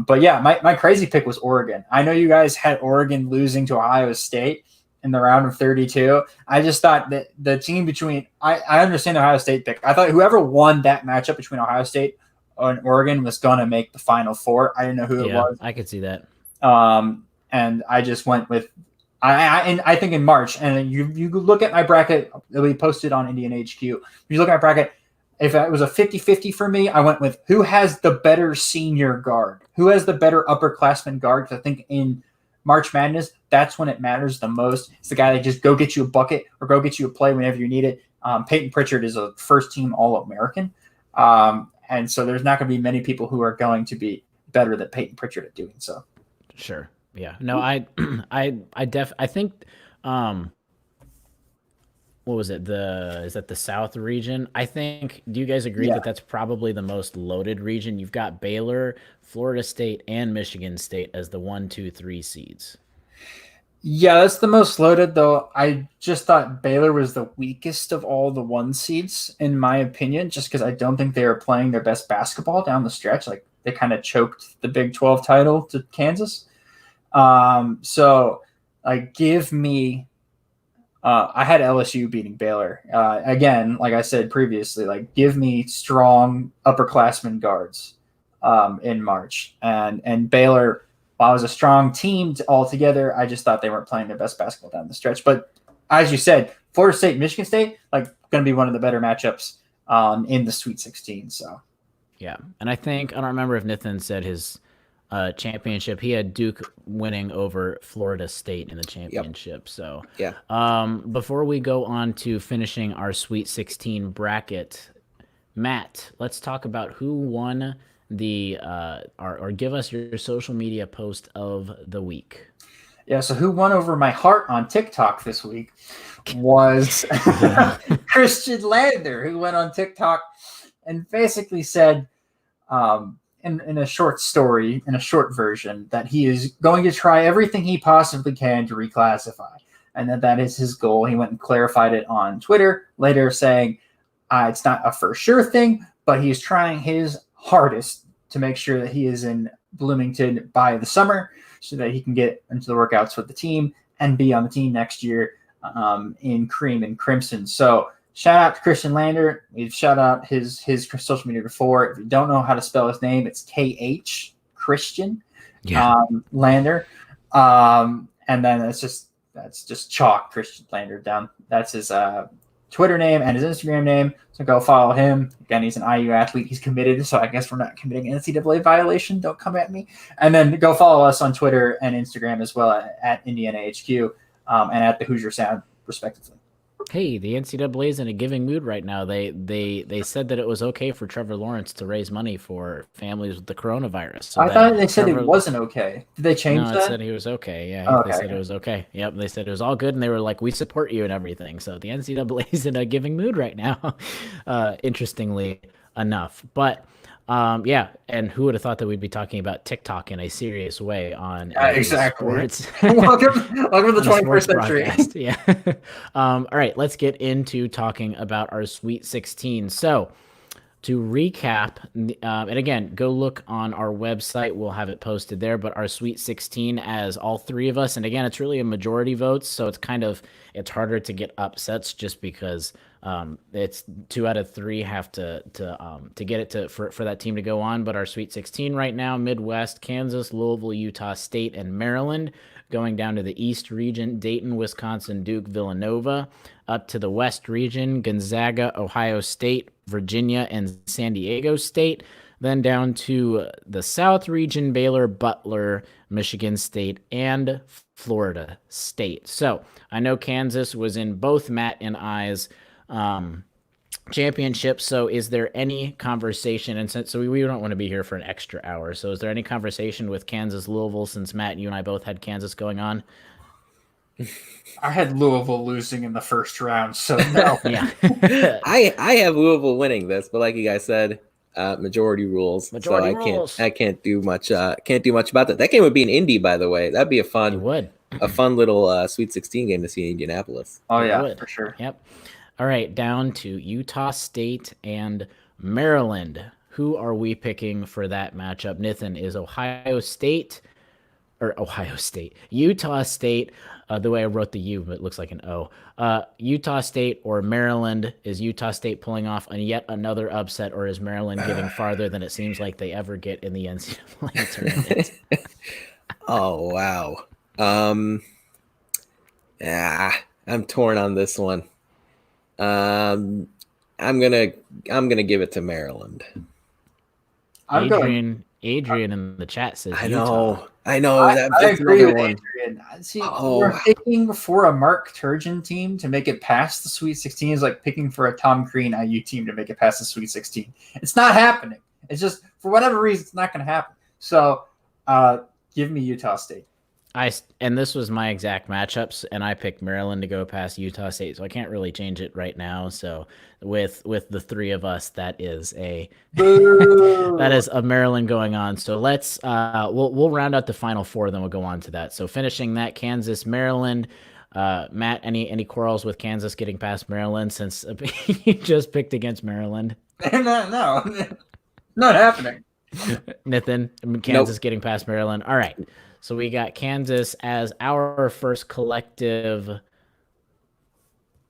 But yeah, my crazy pick was Oregon. I know you guys had Oregon losing to Ohio State in the round of 32. I just thought that the team between I understand the Ohio State pick. I thought whoever won that matchup between Ohio State and Oregon was going to make the Final Four. I didn't know who it was. I could see that. And I just went with I think in March. And you look at my bracket that we posted on Indiana HQ. You look at my bracket. If it was a 50-50 for me, I went with who has the better senior guard, who has the better upperclassman guard. Because I think in March Madness, that's when it matters the most. It's the guy that just go get you a bucket or go get you a play whenever you need it. Peyton Pritchard is a first-team All-American. And so there's not going to be many people who are going to be better than Peyton Pritchard at doing so. Sure. Yeah. No, I think, what was it? Is that the South region? I think, do you guys agree that that's probably the most loaded region? You've got Baylor, Florida State, and Michigan State as the 1, 2, 3 seeds. Yeah, that's the most loaded, though. I just thought Baylor was the weakest of all the 1 seeds, in my opinion, just because I don't think they were playing their best basketball down the stretch. Like, they kind of choked the Big 12 title to Kansas. So, like, give me I had LSU beating Baylor. Again, like I said previously, like give me strong upperclassmen guards in March. And Baylor, while it was a strong team altogether, I just thought they weren't playing their best basketball down the stretch. But as you said, Florida State, Michigan State, like going to be one of the better matchups in the Sweet 16. So, yeah. And I don't remember if Nathan said his championship. He had Duke winning over Florida State in the championship. Yep. So, before we go on to finishing our Sweet 16 bracket, Matt, let's talk about who won the or give us your social media post of the week. Yeah, so who won over my heart on TikTok this week was Christian Lander, who went on TikTok and basically said, in a short story, in a short version, that he is going to try everything he possibly can to reclassify, and that is his goal. He went and clarified it on Twitter later, saying it's not a for sure thing, but he's trying his hardest to make sure that he is in Bloomington by the summer so that he can get into the workouts with the team and be on the team next year in cream and crimson. So shout out to Christian Lander. We've shout out his social media before. If you don't know how to spell his name, it's KH Christian Lander. And then that's just chalk Christian Lander down. That's his Twitter name and his Instagram name. So go follow him. Again, he's an IU athlete. He's committed, so I guess we're not committing an NCAA violation. Don't come at me. And then go follow us on Twitter and Instagram as well at Indiana HQ and at the Hoosier Sound, respectively. Hey, the NCAA is in a giving mood right now. They said that it was okay for Trevor Lawrence to raise money for families with the coronavirus. So I that thought they said it Trevor, wasn't okay. Did they change no, it that? said he was okay. Yeah, Oh, they said it was okay. Yep, they said it was all good, and they were like, "We support you and everything." So the NCAA is in a giving mood right now, interestingly enough. But yeah, and who would have thought that we'd be talking about TikTok in a serious way on a exactly. sports welcome to the on a sports 21st century. broadcast? Yeah. All right, let's get into talking about our Sweet 16. So to recap, and again, go look on our website. We'll have it posted there. But our Sweet 16, as all three of us, and again, it's really a majority votes, so it's harder to get upsets just because it's 2 out of 3 have to get it for that team to go on. But our Sweet 16 right now: Midwest, Kansas, Louisville, Utah State, and Maryland. Going down to the East region: Dayton, Wisconsin, Duke, Villanova. Up to the West region: Gonzaga, Ohio State, Virginia, and San Diego State. Then down to the South region: Baylor, Butler, Michigan State, and Florida State. So I know Kansas was in both Matt and I's championships. So is there any conversation, and since we don't want to be here for an extra hour, so is there any conversation with Kansas Louisville, since Matt, you and I both had Kansas going on? I had Louisville losing in the first round, so no. Yeah. I have Louisville winning this, but like you guys said, majority rules. Majority so rules. I can't do much about that. That game would be in Indy, by the way. That'd be a fun little Sweet 16 game to see in Indianapolis. Oh yeah, for sure. Yep. All right, down to Utah State and Maryland. Who are we picking for that matchup? Nathan, is Utah State. The way I wrote the U, it looks like an O. Utah State or Maryland? Is Utah State pulling off yet another upset, or is Maryland getting farther than it seems like they ever get in the NCAA tournament? Oh wow. Yeah, I'm torn on this one. I'm gonna give it to Maryland. Adrian in the chat says I Utah. know. I agree with Adrian. See, we're picking for a Mark Turgeon team to make it past the Sweet 16 is like picking for a Tom Crean IU team to make it past the Sweet 16. It's not happening. It's just, for whatever reason, it's not going to happen. So give me Utah State. And this was my exact matchups, and I picked Maryland to go past Utah State, so I can't really change it right now. So with the three of us, that is a Maryland going on. So let's we'll round out the final four, then we'll go on to that. So finishing that, Kansas, Maryland. Matt, any quarrels with Kansas getting past Maryland since you just picked against Maryland? No, not happening. Nathan, Kansas getting past Maryland. All right. So we got Kansas as our first collective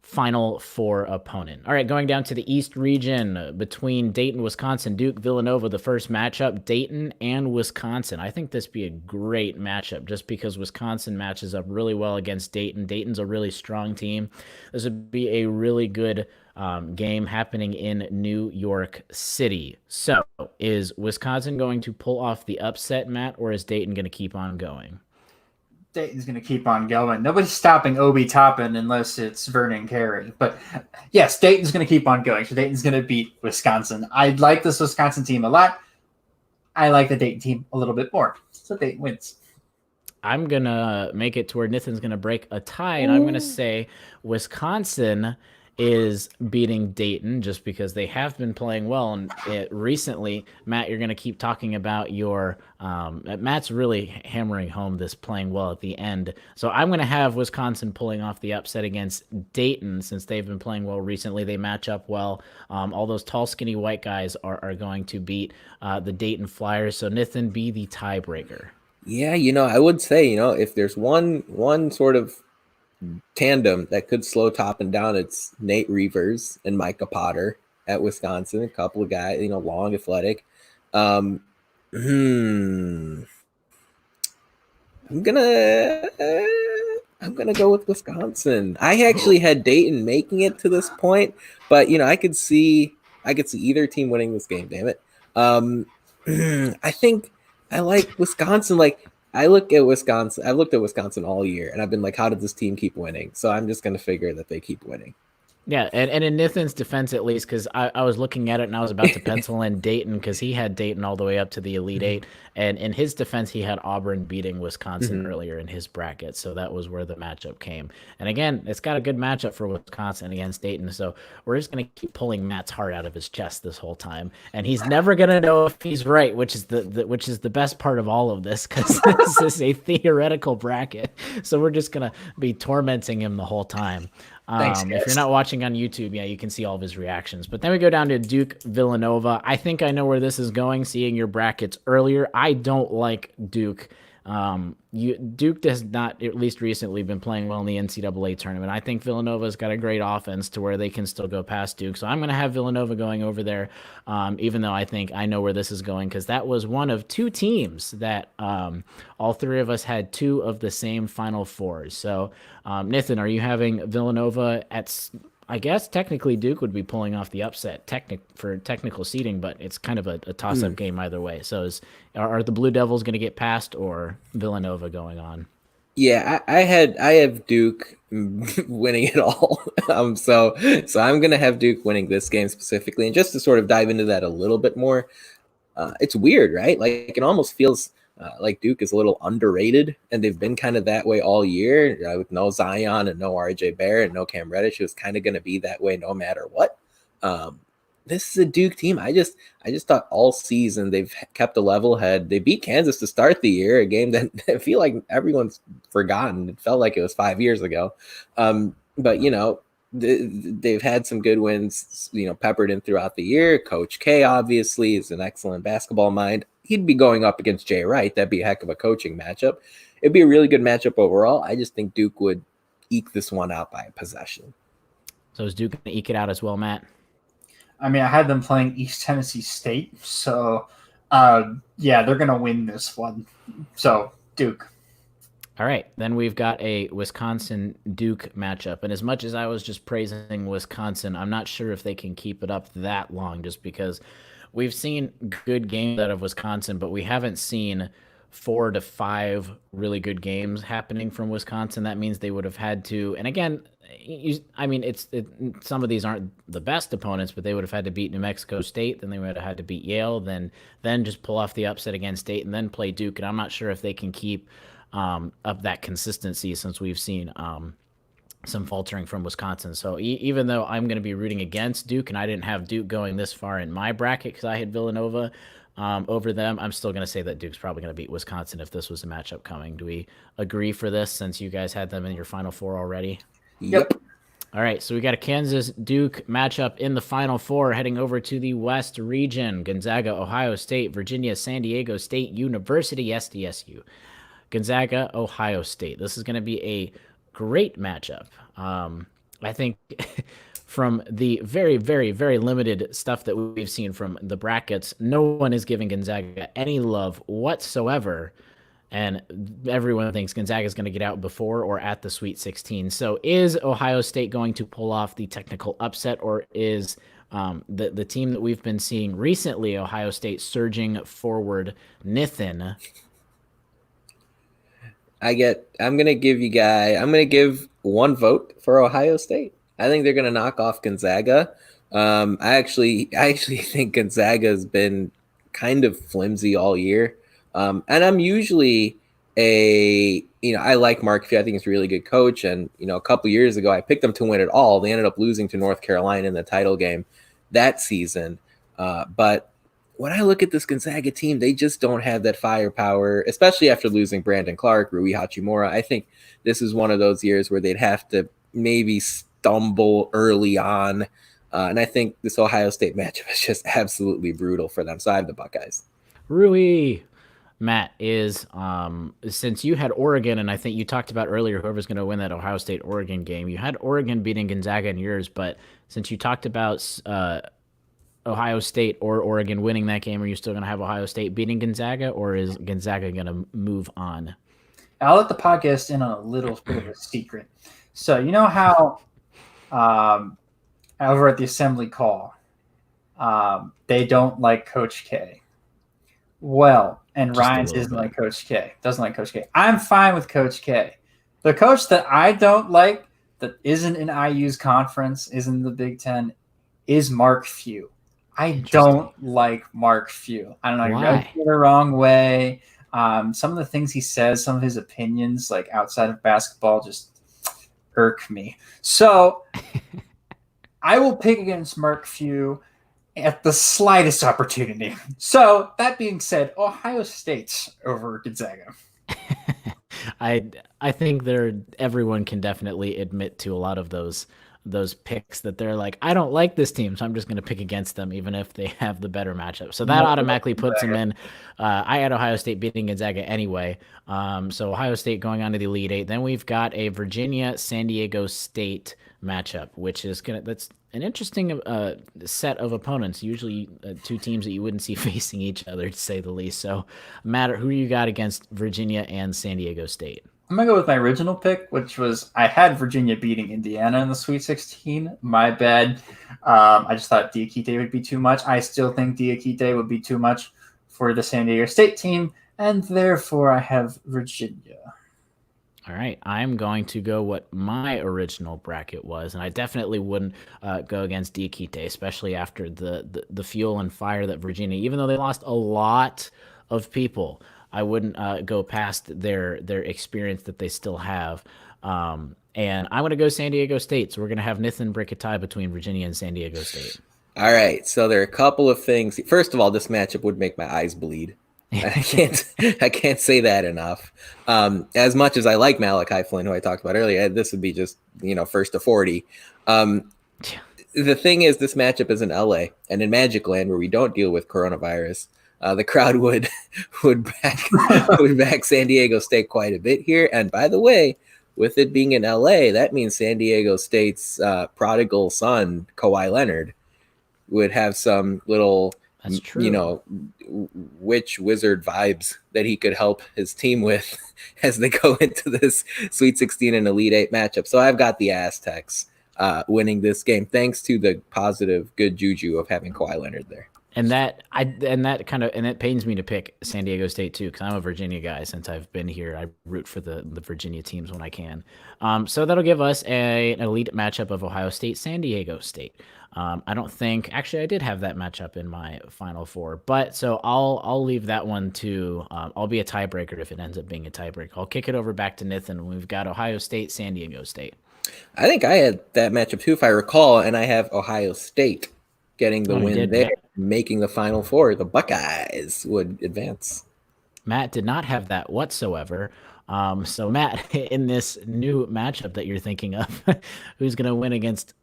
Final Four opponent. All right, going down to the East region between Dayton, Wisconsin, Duke, Villanova, the first matchup, Dayton and Wisconsin. I think this be a great matchup just because Wisconsin matches up really well against Dayton. Dayton's a really strong team. This would be a really good game happening in New York City. So is Wisconsin going to pull off the upset, Matt, or is Dayton going to keep on going? Dayton's going to keep on going. Nobody's stopping Obi Toppin unless it's Vernon Carey. But yes, Dayton's going to keep on going. So Dayton's going to beat Wisconsin. I like this Wisconsin team a lot. I like the Dayton team a little bit more. So Dayton wins. I'm going to make it to where Nathan's going to break a tie, and I'm going to say Wisconsin is beating Dayton just because they have been playing well. And recently, Matt, you're going to keep talking about your Matt's really hammering home this playing well at the end. So I'm going to have Wisconsin pulling off the upset against Dayton since they've been playing well recently. They match up well. All those tall, skinny white guys are going to beat the Dayton Flyers. So Nathan, be the tiebreaker. Yeah, I would say, if there's one sort of tandem that could slow Toppin down, it's Nate Reavers and Micah Potter at Wisconsin. A couple of guys, long, athletic. I'm gonna go with Wisconsin. I actually had Dayton making it to this point, but I could see either team winning this game. Damn it! I think I like Wisconsin. Like I look at Wisconsin. I've looked at Wisconsin all year, and I've been like, how did this team keep winning? So I'm just going to figure that they keep winning. Yeah, and in Nathan's defense, at least, because I was looking at it and I was about to pencil in Dayton because he had Dayton all the way up to the Elite Eight. And in his defense, he had Auburn beating Wisconsin earlier in his bracket. So that was where the matchup came. And again, it's got a good matchup for Wisconsin against Dayton. So we're just going to keep pulling Matt's heart out of his chest this whole time. And he's never going to know if he's right, which is the best part of all of this because this is a theoretical bracket. So we're just going to be tormenting him the whole time. Thanks, If you're not watching on YouTube, yeah, you can see all of his reactions. But then we go down to Duke Villanova. I think I know where this is going, seeing your brackets earlier. I don't like Duke. Duke has not, at least recently, been playing well in the NCAA tournament. I think Villanova's got a great offense to where they can still go past Duke. So I'm going to have Villanova going over there, even though I think I know where this is going, because that was one of two teams that all three of us had two of the same Final Fours. So, Nathan, are you having Villanova at... I guess technically Duke would be pulling off the upset for technical seeding, but it's kind of a toss-up game either way. So are the Blue Devils going to get past or Villanova going on? Yeah, I have Duke winning it all. So I'm going to have Duke winning this game specifically. And just to sort of dive into that a little bit more, it's weird, right? Like it almost feels like Duke is a little underrated, and they've been kind of that way all year with no Zion and no RJ Barrett and no Cam Reddish. It was kind of going to be that way no matter what. This is a Duke team. I just thought all season they've kept a level head. They beat Kansas to start the year, a game that I feel like everyone's forgotten. It felt like it was 5 years ago. But they've had some good wins, peppered in throughout the year. Coach K obviously is an excellent basketball mind. He'd be going up against Jay Wright. That'd be a heck of a coaching matchup. It'd be a really good matchup overall. I just think Duke would eke this one out by a possession. So is Duke going to eke it out as well, Matt? I mean, I had them playing East Tennessee State. So, they're going to win this one. So, Duke. All right, then we've got a Wisconsin-Duke matchup. And as much as I was just praising Wisconsin, I'm not sure if they can keep it up that long just because we've seen good games out of Wisconsin, but we haven't seen 4 to 5 really good games happening from Wisconsin. That means they would have had to, and again, some of these aren't the best opponents, but they would have had to beat New Mexico State, then they would have had to beat Yale, then just pull off the upset against State, and then play Duke. And I'm not sure if they can keep up that consistency since we've seen some faltering from Wisconsin. So even though I'm going to be rooting against Duke, and I didn't have Duke going this far in my bracket because I had Villanova over them, I'm still going to say that Duke's probably going to beat Wisconsin if this was a matchup coming. Do we agree for this since you guys had them in your Final Four already? Yep. All right, so we got a Kansas-Duke matchup in the Final Four heading over to the West region. Gonzaga, Ohio State, Virginia, San Diego State University, SDSU. Gonzaga, Ohio State. This is going to be a great matchup. I think from the very, very, very limited stuff that we've seen from the brackets, no one is giving Gonzaga any love whatsoever. And everyone thinks Gonzaga is going to get out before or at the Sweet 16. So is Ohio State going to pull off the technical upset, or is the team that we've been seeing recently, Ohio State, surging forward? Nathan? I'm going to give one vote for Ohio State. I think they're going to knock off Gonzaga. I actually think Gonzaga has been kind of flimsy all year. And I'm usually I like Mark Few. I think he's a really good coach. And, a couple years ago, I picked them to win it all. They ended up losing to North Carolina in the title game that season. But when I look at this Gonzaga team, they just don't have that firepower, especially after losing Brandon Clark, Rui Hachimura. I think this is one of those years where they'd have to maybe stumble early on. And I think this Ohio State matchup is just absolutely brutal for them. So I have the Buckeyes. Rui. Matt, is since you had Oregon, and I think you talked about earlier whoever's going to win that Ohio State-Oregon game, you had Oregon beating Gonzaga in yours, but since you talked about Ohio State or Oregon winning that game, are you still going to have Ohio State beating Gonzaga, or is Gonzaga going to move on? I'll let the podcast in on a little bit of a secret. So you know how over at the assembly call, they don't like Coach K. Well, and Just a Ryan's little isn't bit. like Coach K. Doesn't like Coach K. I'm fine with Coach K. The coach that I don't like, that isn't in IU's conference, isn't in the Big Ten, is Mark Few. I don't like Mark Few. I don't know. He rubs me the wrong way. Some of the things he says, some of his opinions, like outside of basketball, just irk me. So I will pick against Mark Few at the slightest opportunity. So that being said, Ohio State's over Gonzaga. I think everyone can definitely admit to a lot of those picks that they're like, I don't like this team, so I'm just going to pick against them, even if they have the better matchup. So that automatically puts them in. I had Ohio State beating Gonzaga anyway. So Ohio State going on to the Elite Eight. Then we've got a Virginia San Diego State matchup, which is that's an interesting set of opponents. Usually two teams that you wouldn't see facing each other, to say the least. So, Matt, who do you got against Virginia and San Diego State? I'm going to go with my original pick, which was I had Virginia beating Indiana in the Sweet 16. My bad. I just thought Diakite would be too much. I still think Diakite would be too much for the San Diego State team, and therefore I have Virginia. All right, I'm going to go what my original bracket was, and I definitely wouldn't go against Diakite, especially after the fuel and fire that Virginia, even though they lost a lot of people, I wouldn't go past their experience that they still have. And I'm going to go San Diego State. So we're going to have Nathan break a tie between Virginia and San Diego State. All right. So there are a couple of things. First of all, this matchup would make my eyes bleed. I can't say that enough. As much as I like Malachi Flynn, who I talked about earlier, this would be just, first to 40. The thing is, this matchup is in LA and in Magic Land, where we don't deal with coronavirus. The crowd would back San Diego State quite a bit here. And by the way, with it being in LA, that means San Diego State's prodigal son, Kawhi Leonard, would have some little, witch wizard vibes that he could help his team with as they go into this Sweet 16 and Elite Eight matchup. So I've got the Aztecs winning this game, thanks to the positive, good juju of having Kawhi Leonard there. And it pains me to pick San Diego State too, because I'm a Virginia guy. Since I've been here, I root for the Virginia teams when I can. So that'll give us an elite matchup of Ohio State, San Diego State. I don't think actually I did have that matchup in my Final Four, but so I'll leave that one to. I'll be a tiebreaker if it ends up being a tiebreaker. I'll kick it over back to Nathan. We've got Ohio State, San Diego State. I think I had that matchup too, if I recall, and I have Ohio State getting the win there, making the Final Four. The Buckeyes would advance. Matt did not have that whatsoever. So Matt, in this new matchup that you're thinking of, who's going to win against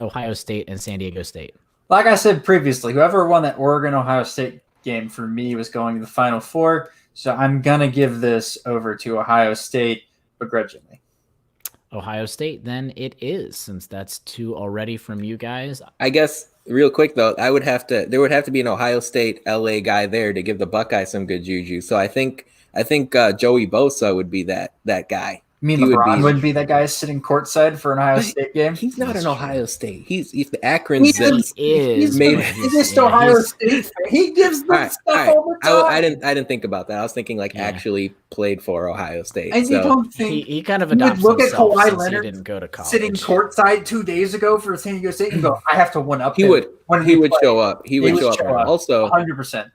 Ohio State and San Diego State? Like I said previously, whoever won that Oregon-Ohio State game for me was going to the Final Four. So I'm going to give this over to Ohio State begrudgingly. Ohio State, then it is, since that's two already from you guys. I guess real quick though, there would have to be an Ohio State LA guy there to give the Buckeyes some good juju. So I think Joey Bosa would be that guy. You mean LeBron wouldn't be that guy sitting courtside for an Ohio State game? He's not an Ohio State. He's the Akron Zips. He's just Ohio State. He gives them stuff all the time. I didn't think about that. I was thinking actually played for Ohio State. And you don't think he kind of adopts look at himself Kawhi since Leonard he didn't go to college. Sitting courtside 2 days ago for San Diego State and go, I have to one up. He would show up. He would show up. Also, 100%.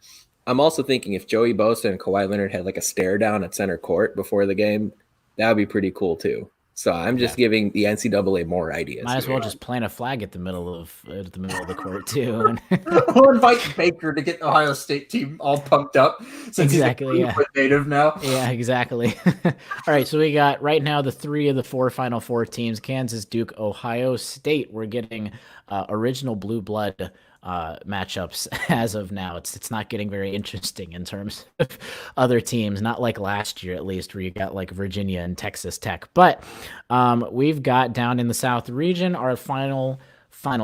I'm also thinking if Joey Bosa and Kawhi Leonard had like a stare down at center court before the game, that would be pretty cool too. So I'm just giving the NCAA more ideas. Might as well just plant a flag at the middle of the court too. We'll invite Baker to get the Ohio State team all pumped up since he's a native now. Yeah, exactly. All right, so we got right now the three of the four Final Four teams: Kansas, Duke, Ohio State. We're getting original blue blood matchups as of now. It's not getting very interesting in terms of other teams, not like last year at least, where you got like Virginia and Texas Tech. But we've got down in the South region our Final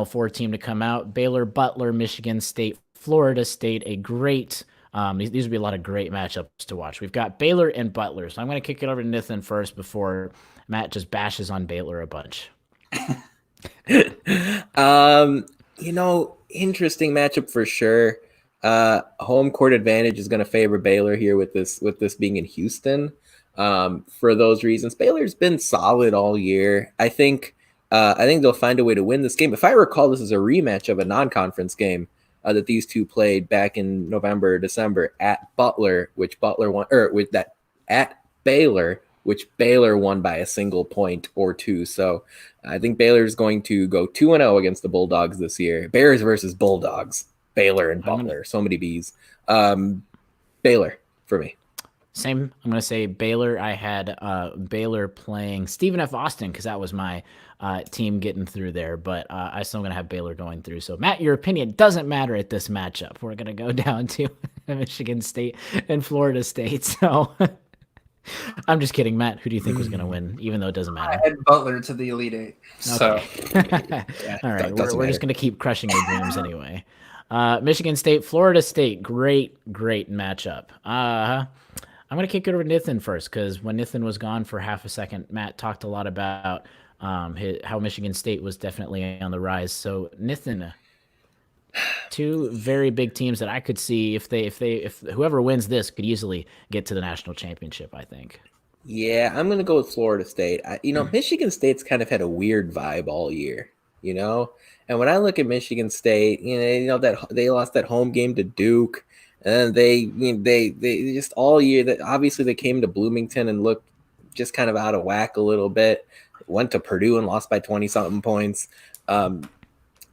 Four team to come out: Baylor, Butler, Michigan State, Florida State. A great these would be a lot of great matchups to watch. We've got Baylor and Butler, so I'm going to kick it over to Nathan first before Matt just bashes on Baylor a bunch. Interesting matchup for sure. home court advantage is going to favor Baylor here with this being in Houston. For those reasons, Baylor's been solid all year. I think they'll find a way to win this game. If I recall, this is a rematch of a non-conference game that these two played back in November or December at Butler, which Butler won, or with that at Baylor, which Baylor won by a single point or two. So I think Baylor's going to go 2-0 against the Bulldogs this year. Bears versus Bulldogs. Baylor and Butler. So many B's. Baylor for me. Same. I'm going to say Baylor. I had Baylor playing Stephen F. Austin because that was my team getting through there. But I still going to have Baylor going through. So, Matt, your opinion doesn't matter at this matchup. We're going to go down to Michigan State and Florida State. So, I'm just kidding. Matt, who do you think was going to win, even though it doesn't matter? I had Butler to the Elite Eight. So, yeah, all right. We're just going to keep crushing your dreams anyway. Michigan State, Florida State. Great matchup. I'm going to kick it over to Nithin first because when Nithin was gone for half a second, Matt talked a lot about how Michigan State was definitely on the rise. So Nithin, two very big teams that I could see if whoever wins this could easily get to the national championship, I think. Yeah, I'm going to go with Florida State. Michigan State's kind of had a weird vibe all year, And when I look at Michigan State, that they lost that home game to Duke. And they just all year that obviously they came to Bloomington and looked just kind of out of whack a little bit. Went to Purdue and lost by 20-something points.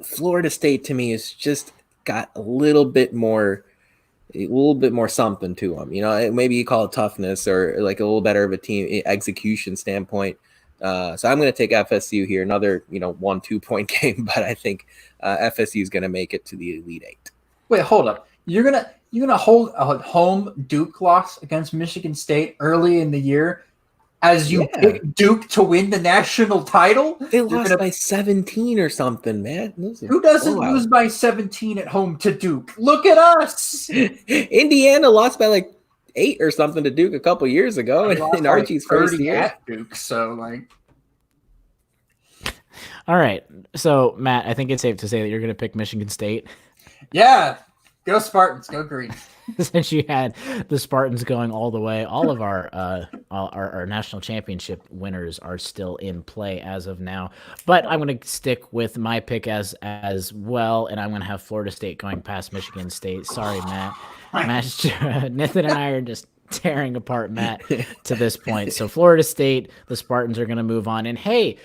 Florida State to me has just got a little bit more something to them. Maybe you call it toughness or like a little better of a team execution standpoint. So I'm going to take FSU here. Another 1-2 point game, but I think FSU is going to make it to the Elite Eight. Wait, hold up. You're gonna hold a home Duke loss against Michigan State early in the year as you pick Duke to win the national title? They lost by 17 or something, man. Who doesn't lose by 17 at home to Duke? Look at us. Indiana lost by like 8 or something to Duke a couple years ago in Archie's first year at Duke. So all right. So Matt, I think it's safe to say that you're going to pick Michigan State. Yeah. Go Spartans, go green. Since you had the Spartans going all the way, all of our national championship winners are still in play as of now. But I'm going to stick with my pick as well, and I'm going to have Florida State going past Michigan State. Sorry, Matt. Nathan and I are just tearing apart Matt to this point. So Florida State, the Spartans are going to move on, and hey,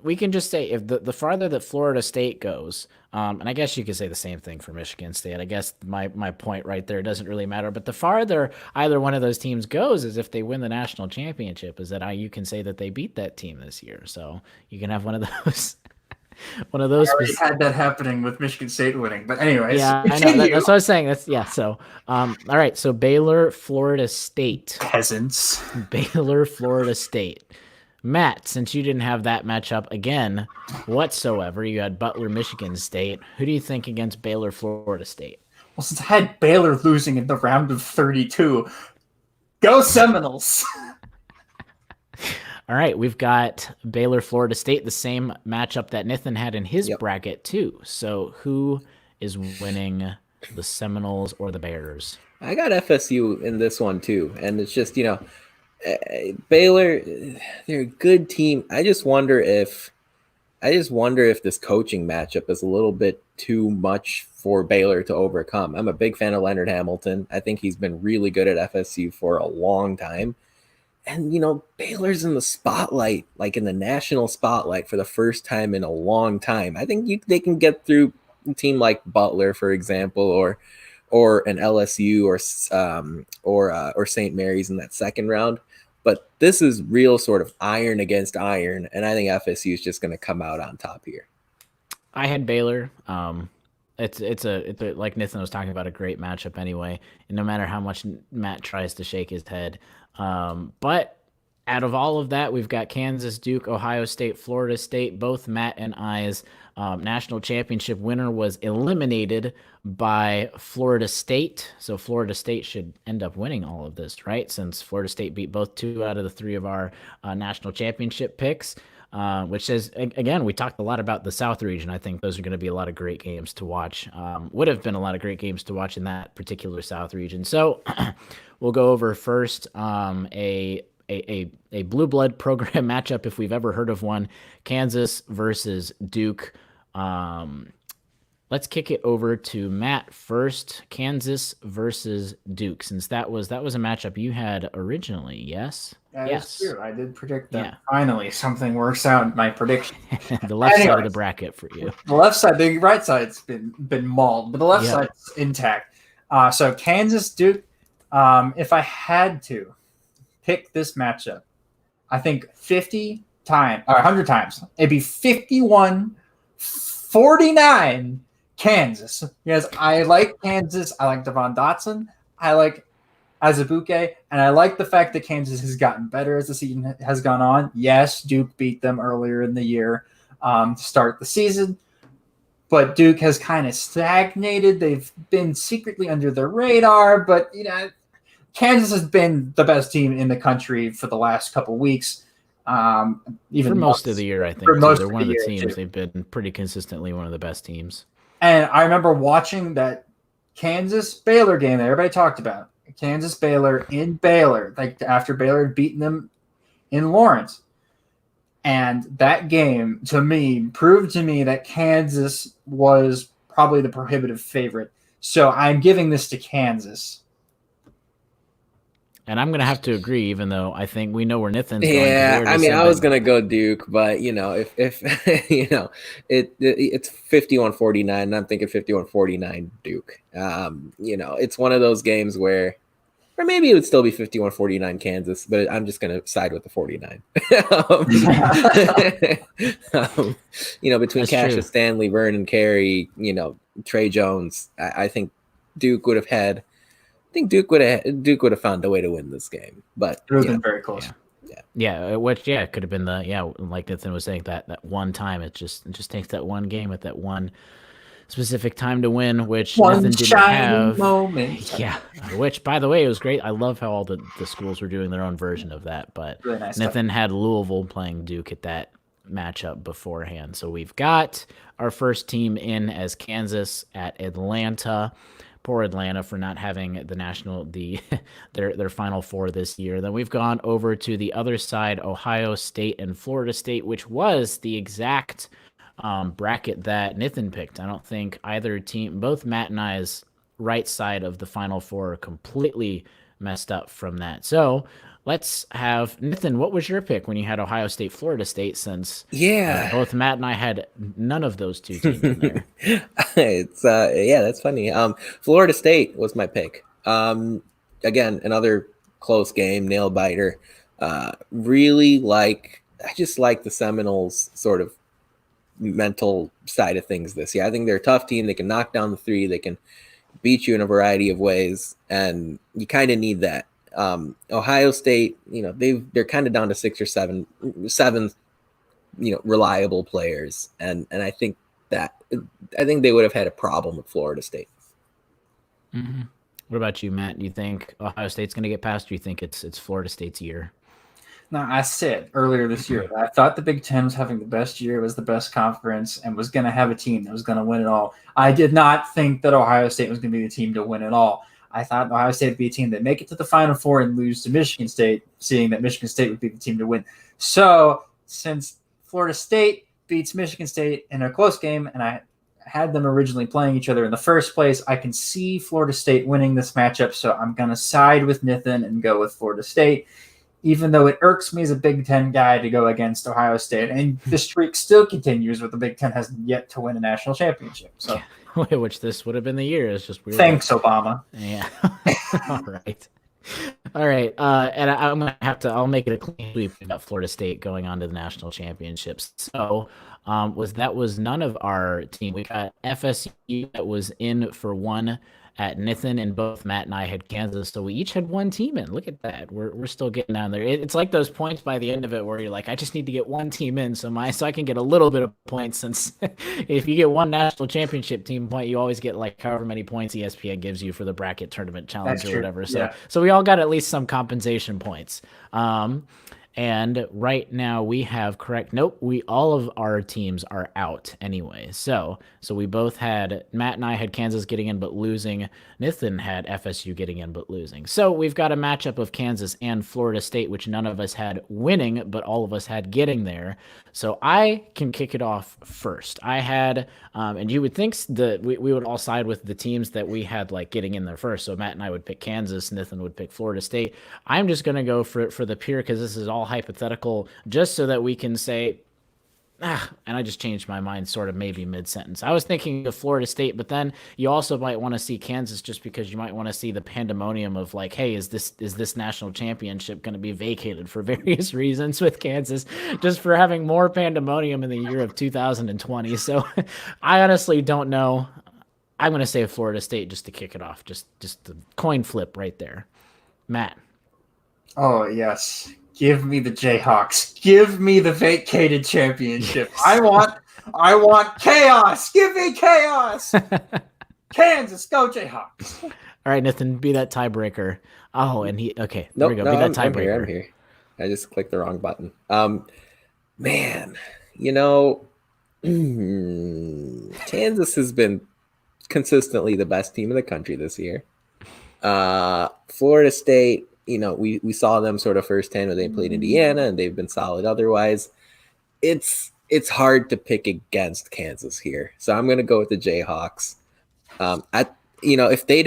we can just say if the farther that Florida State goes, and I guess you could say the same thing for Michigan State. I guess my point right there doesn't really matter. But the farther either one of those teams goes is if they win the national championship, is that you can say that they beat that team this year. So you can have one of those. I already had that happening with Michigan State winning. But anyways. Yeah, I know. That's what I was saying. So, all right. So Baylor, Florida State. Peasants. Baylor, Florida State. Matt, since you didn't have that matchup again whatsoever, you had Butler, Michigan State. Who do you think against Baylor, Florida State? Well, since I had Baylor losing in the round of 32, go Seminoles. All right, we've got Baylor, Florida State, the same matchup that Nathan had in his bracket too. So who is winning, the Seminoles or the Bears? I got FSU in this one too, and it's just Baylor, they're a good team. I just wonder if this coaching matchup is a little bit too much for Baylor to overcome. I'm a big fan of Leonard Hamilton. I think he's been really good at FSU for a long time. And, Baylor's in the spotlight, like in the national spotlight for the first time in a long time. I think they can get through a team like Butler, for example, or an LSU or St. Mary's in that second round. But this is real sort of iron against iron, and I think FSU is just going to come out on top here. I had Baylor. It's like Nathan was talking about, a great matchup anyway, and no matter how much Matt tries to shake his head. But out of all of that, we've got Kansas, Duke, Ohio State, Florida State. Both Matt and I's national championship winner was eliminated by Florida State. So Florida State should end up winning all of this, right? Since Florida State beat both 2 out of the 3 of our national championship picks. which is, again, we talked a lot about the South region. I think those are going to be a lot of great games to watch. Would have been a lot of great games to watch in that particular South region. So we'll go over first a blue blood program matchup, if we've ever heard of one, Kansas versus Duke. Let's kick it over to Matt first. Kansas versus Duke, since that was a matchup you had originally. Yes. Yes, true. I did predict that. Yeah. Finally, something works out in my prediction. The left side of the bracket for you. The left side, the right side's been mauled, but the left side's intact. So Kansas Duke. If I had to pick this matchup, I think 50 times or 100 times, it'd be 51-49 Kansas. Because I like Kansas. I like Devon Dotson. I like Azubuike, and I like the fact that Kansas has gotten better as the season has gone on. Yes, Duke beat them earlier in the year to start the season, but Duke has kind of stagnated. They've been secretly under the radar, but Kansas has been the best team in the country for the last couple weeks. Even for most of the year, I think. They're one of the teams. They've been pretty consistently one of the best teams. And I remember watching that Kansas-Baylor game that everybody talked about. Kansas-Baylor in Baylor, like after Baylor had beaten them in Lawrence. And that game, to me, proved to me that Kansas was probably the prohibitive favorite. So I'm giving this to Kansas. And I'm going to have to agree, even though I think we know where Nathan's going. Yeah, I mean, I was going to go Duke, but, if it's 51-49, and I'm thinking 51-49 Duke. It's one of those games where, or maybe it would still be 51-49 Kansas, but I'm just going to side with the 49. Between Cassius Stanley, Vernon Carey, Trey Jones, I think Duke would have had. I think Duke would have found a way to win this game, but it would have been very close. It could have been like Nathan was saying, that one time. It just takes that one game at that one specific time to win, which one Nathan didn't have. Moment. Yeah, which, by the way, it was great. I love how all the schools were doing their own version of that, but really nice Nathan had Louisville playing Duke at that matchup beforehand. So we've got our first team in as Kansas at Atlanta. Poor Atlanta for not having their Final Four this year. Then we've gone over to the other side, Ohio State and Florida State, which was the exact bracket that Nathan picked. I don't think either team, both Matt and I's right side of the Final Four, are completely messed up from that. So let's have Nathan. What was your pick when you had Ohio State, Florida State? Since both Matt and I had none of those two teams in there. It's that's funny. Florida State was my pick. Again, another close game, nail biter. I just like the Seminoles sort of mental side of things this year. I think they're a tough team. They can knock down the three. They can beat you in a variety of ways, and you kind of need that. Ohio State, they're kind of down to 6 or 7, reliable players, and I think they would have had a problem with Florida State. Mm-hmm. What about you, Matt? Do you think Ohio State's going to get past? Or do you think it's Florida State's year? No, I said earlier this year that I thought the Big Ten was having the best year, was the best conference, and was going to have a team that was going to win it all. I did not think that Ohio State was going to be the team to win it all. I thought Ohio State would be a team that make it to the Final Four and lose to Michigan State, seeing that Michigan State would be the team to win. So since Florida State beats Michigan State in a close game, and I had them originally playing each other in the first place, I can see Florida State winning this matchup, so I'm going to side with Nathan and go with Florida State, even though it irks me as a Big Ten guy to go against Ohio State. And the streak still continues, but the Big Ten has yet to win a national championship. So, which this would have been the year. It's just weird. Thanks, Obama. Yeah. All right. And I'm going to I'll make it a clean sweep about Florida State going on to the national championships. So was none of our team. We got FSU that was in for one at Nathan, and both Matt and I had Kansas, so we each had one team in. Look at that. We're still getting down there. It's like those points by the end of it where you're like, I just need to get one team in so I can get a little bit of points, since if you get one national championship team point, you always get like however many points ESPN gives you for the bracket tournament challenge or whatever. So we all got at least some compensation points. And right now we have all of our teams are out anyway. So we both had, Matt and I had Kansas getting in but losing. Nathan had FSU getting in but losing. So we've got a matchup of Kansas and Florida State, which none of us had winning, but all of us had getting there. So I can kick it off first. I had, and you would think that we would all side with the teams that we had like getting in there first. So Matt and I would pick Kansas, Nathan would pick Florida State. I'm just going to go for the pure, because this is all hypothetical, just so that we can say, and I just changed my mind sort of maybe mid-sentence. I was thinking of Florida State, but then you also might want to see Kansas, just because you might want to see the pandemonium of like, hey, is this national championship going to be vacated for various reasons with Kansas, just for having more pandemonium in the year of 2020. So I honestly don't know. I'm going to say Florida State just to kick it off, just the coin flip right there. Matt. Oh, yes. Give me the Jayhawks. Give me the vacated championship. Yes. I want chaos. Give me chaos. Kansas, go Jayhawks. All right, Nathan, be that tiebreaker. Oh, and okay. Nope, there we go. Be that tiebreaker. I'm here. I just clicked the wrong button. Man, Kansas has been consistently the best team in the country this year. Florida State, we saw them sort of firsthand when they played Indiana, and they've been solid otherwise. It's hard to pick against Kansas here, so I'm going to go with the Jayhawks. If they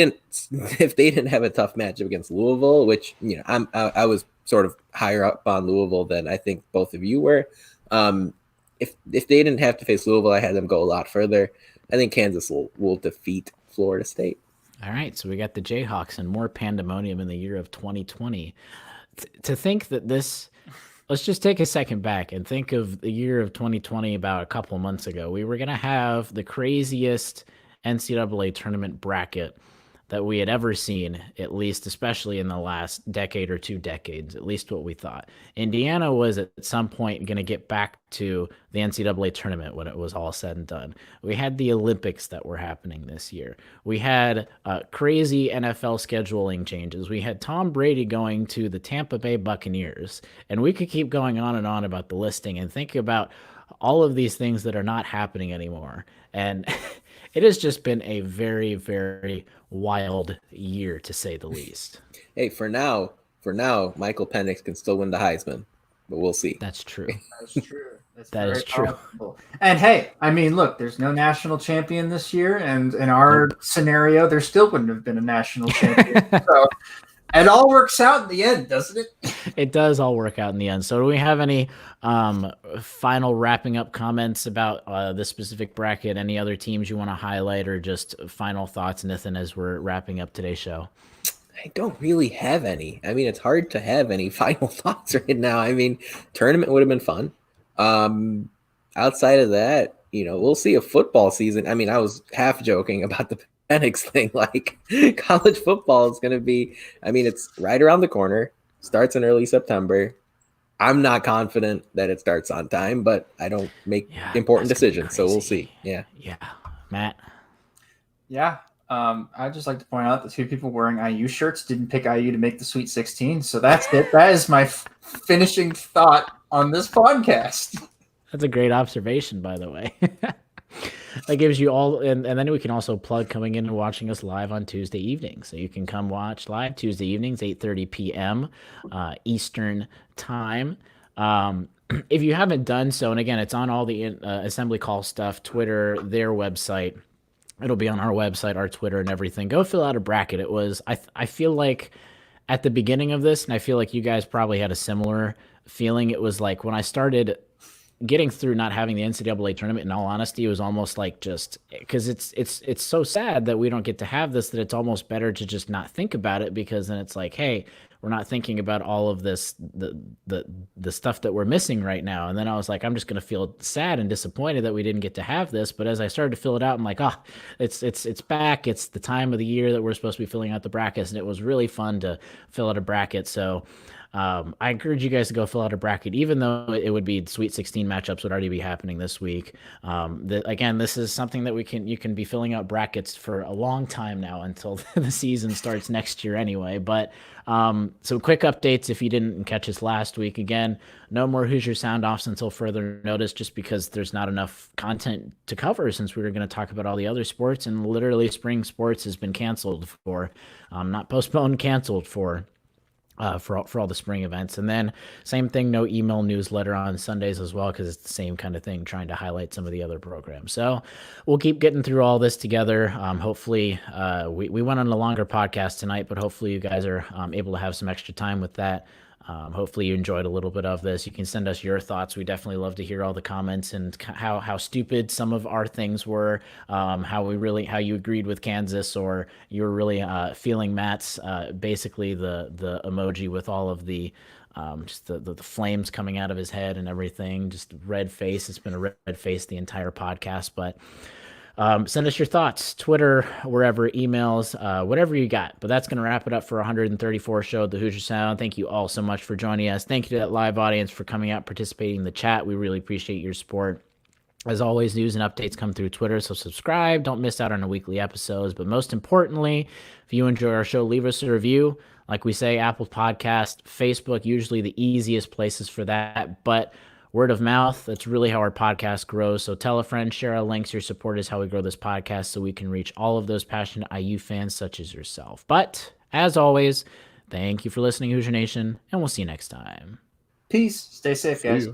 didn't have a tough matchup against Louisville, which I was sort of higher up on Louisville than I think both of you were. If they didn't have to face Louisville, I had them go a lot further. I think Kansas will defeat Florida State. All right, so we got the Jayhawks and more pandemonium in the year of 2020. To think that this, let's just take a second back and think of the year of 2020 about a couple months ago. We were going to have the craziest NCAA tournament bracket that we had ever seen, at least, especially in the last decade or 2 decades, at least what we thought. Indiana was at some point going to get back to the NCAA tournament when it was all said and done. We had the Olympics that were happening this year. We had crazy NFL scheduling changes. We had Tom Brady going to the Tampa Bay Buccaneers, and we could keep going on and on about the listing and think about all of these things that are not happening anymore. And it has just been a very, very wild year, to say the least. Hey, for now, Michael Penix can still win the Heisman, but we'll see. That's true. That's true. That is true. Powerful. And hey, I mean, look, there's no national champion this year, and in our scenario, there still wouldn't have been a national champion. So it all works out in the end, doesn't it? It does all work out in the end. So do we have any final wrapping up comments about the specific bracket? Any other teams you want to highlight, or just final thoughts, Nathan, as we're wrapping up today's show? I don't really have any. I mean, it's hard to have any final thoughts right now. I mean, tournament would have been fun. Outside of that, we'll see a football season. I mean, I was half joking about the Penix thing. Like, college football is going to be, it's right around the corner, starts in early September. I'm not confident that it starts on time, but I don't make important decisions, so we'll see. Yeah. Matt? Yeah. I'd just like to point out that 2 people wearing IU shirts didn't pick IU to make the Sweet 16. So that's it. That is my finishing thought on this podcast. That's a great observation, by the way. That gives you all, and then we can also plug coming in and watching us live on Tuesday evenings. So you can come watch live Tuesday evenings, 8:30 p.m. Eastern time. If you haven't done so, and again, it's on all the assembly call stuff, Twitter, their website. It'll be on our website, our Twitter, and everything. Go fill out a bracket. It was, I feel like at the beginning of this, and I feel like you guys probably had a similar feeling. It was like when I started getting through not having the NCAA tournament, in all honesty, it was almost like just because it's so sad that we don't get to have this, that it's almost better to just not think about it, because then it's like, hey, we're not thinking about all of this, the stuff that we're missing right now. And then I was like, I'm just going to feel sad and disappointed that we didn't get to have this. But as I started to fill it out, I'm like, it's back. It's the time of the year that we're supposed to be filling out the brackets. And it was really fun to fill out a bracket. So I encourage you guys to go fill out a bracket, even though it would be Sweet 16 matchups would already be happening this week. Again, this is something that you can be filling out brackets for a long time now, until the season starts next year anyway. But Some quick updates if you didn't catch us last week. Again, no more Hoosier Sound offs until further notice, just because there's not enough content to cover since we were going to talk about all the other sports, and literally spring sports has been canceled for, not postponed, canceled for all the spring events. And then same thing, no email newsletter on Sundays as well, because it's the same kind of thing, trying to highlight some of the other programs. So we'll keep getting through all this together. Hopefully we went on a longer podcast tonight, but hopefully you guys are able to have some extra time with that. Hopefully you enjoyed a little bit of this. You can send us your thoughts. We definitely love to hear all the comments and how stupid some of our things were, how you agreed with Kansas, or you were really feeling Matt's basically the emoji with all of the just the flames coming out of his head and everything, just red face. It's been a red face the entire podcast, but send us your thoughts, Twitter, wherever, emails, whatever you got. But that's going to wrap it up for 134 show of the Hoosier Sound. Thank you all so much for joining us. Thank you to that live audience for coming out, participating in the chat. We really appreciate your support. As always, news and updates come through Twitter, so subscribe. Don't miss out on the weekly episodes. But most importantly, if you enjoy our show, leave us a review. Like we say, Apple Podcast, Facebook, usually the easiest places for that. But word of mouth, that's really how our podcast grows. So tell a friend, share our links. Your support is how we grow this podcast, so we can reach all of those passionate IU fans such as yourself. But as always, thank you for listening, Hoosier Nation, and we'll see you next time. Peace. Stay safe, guys.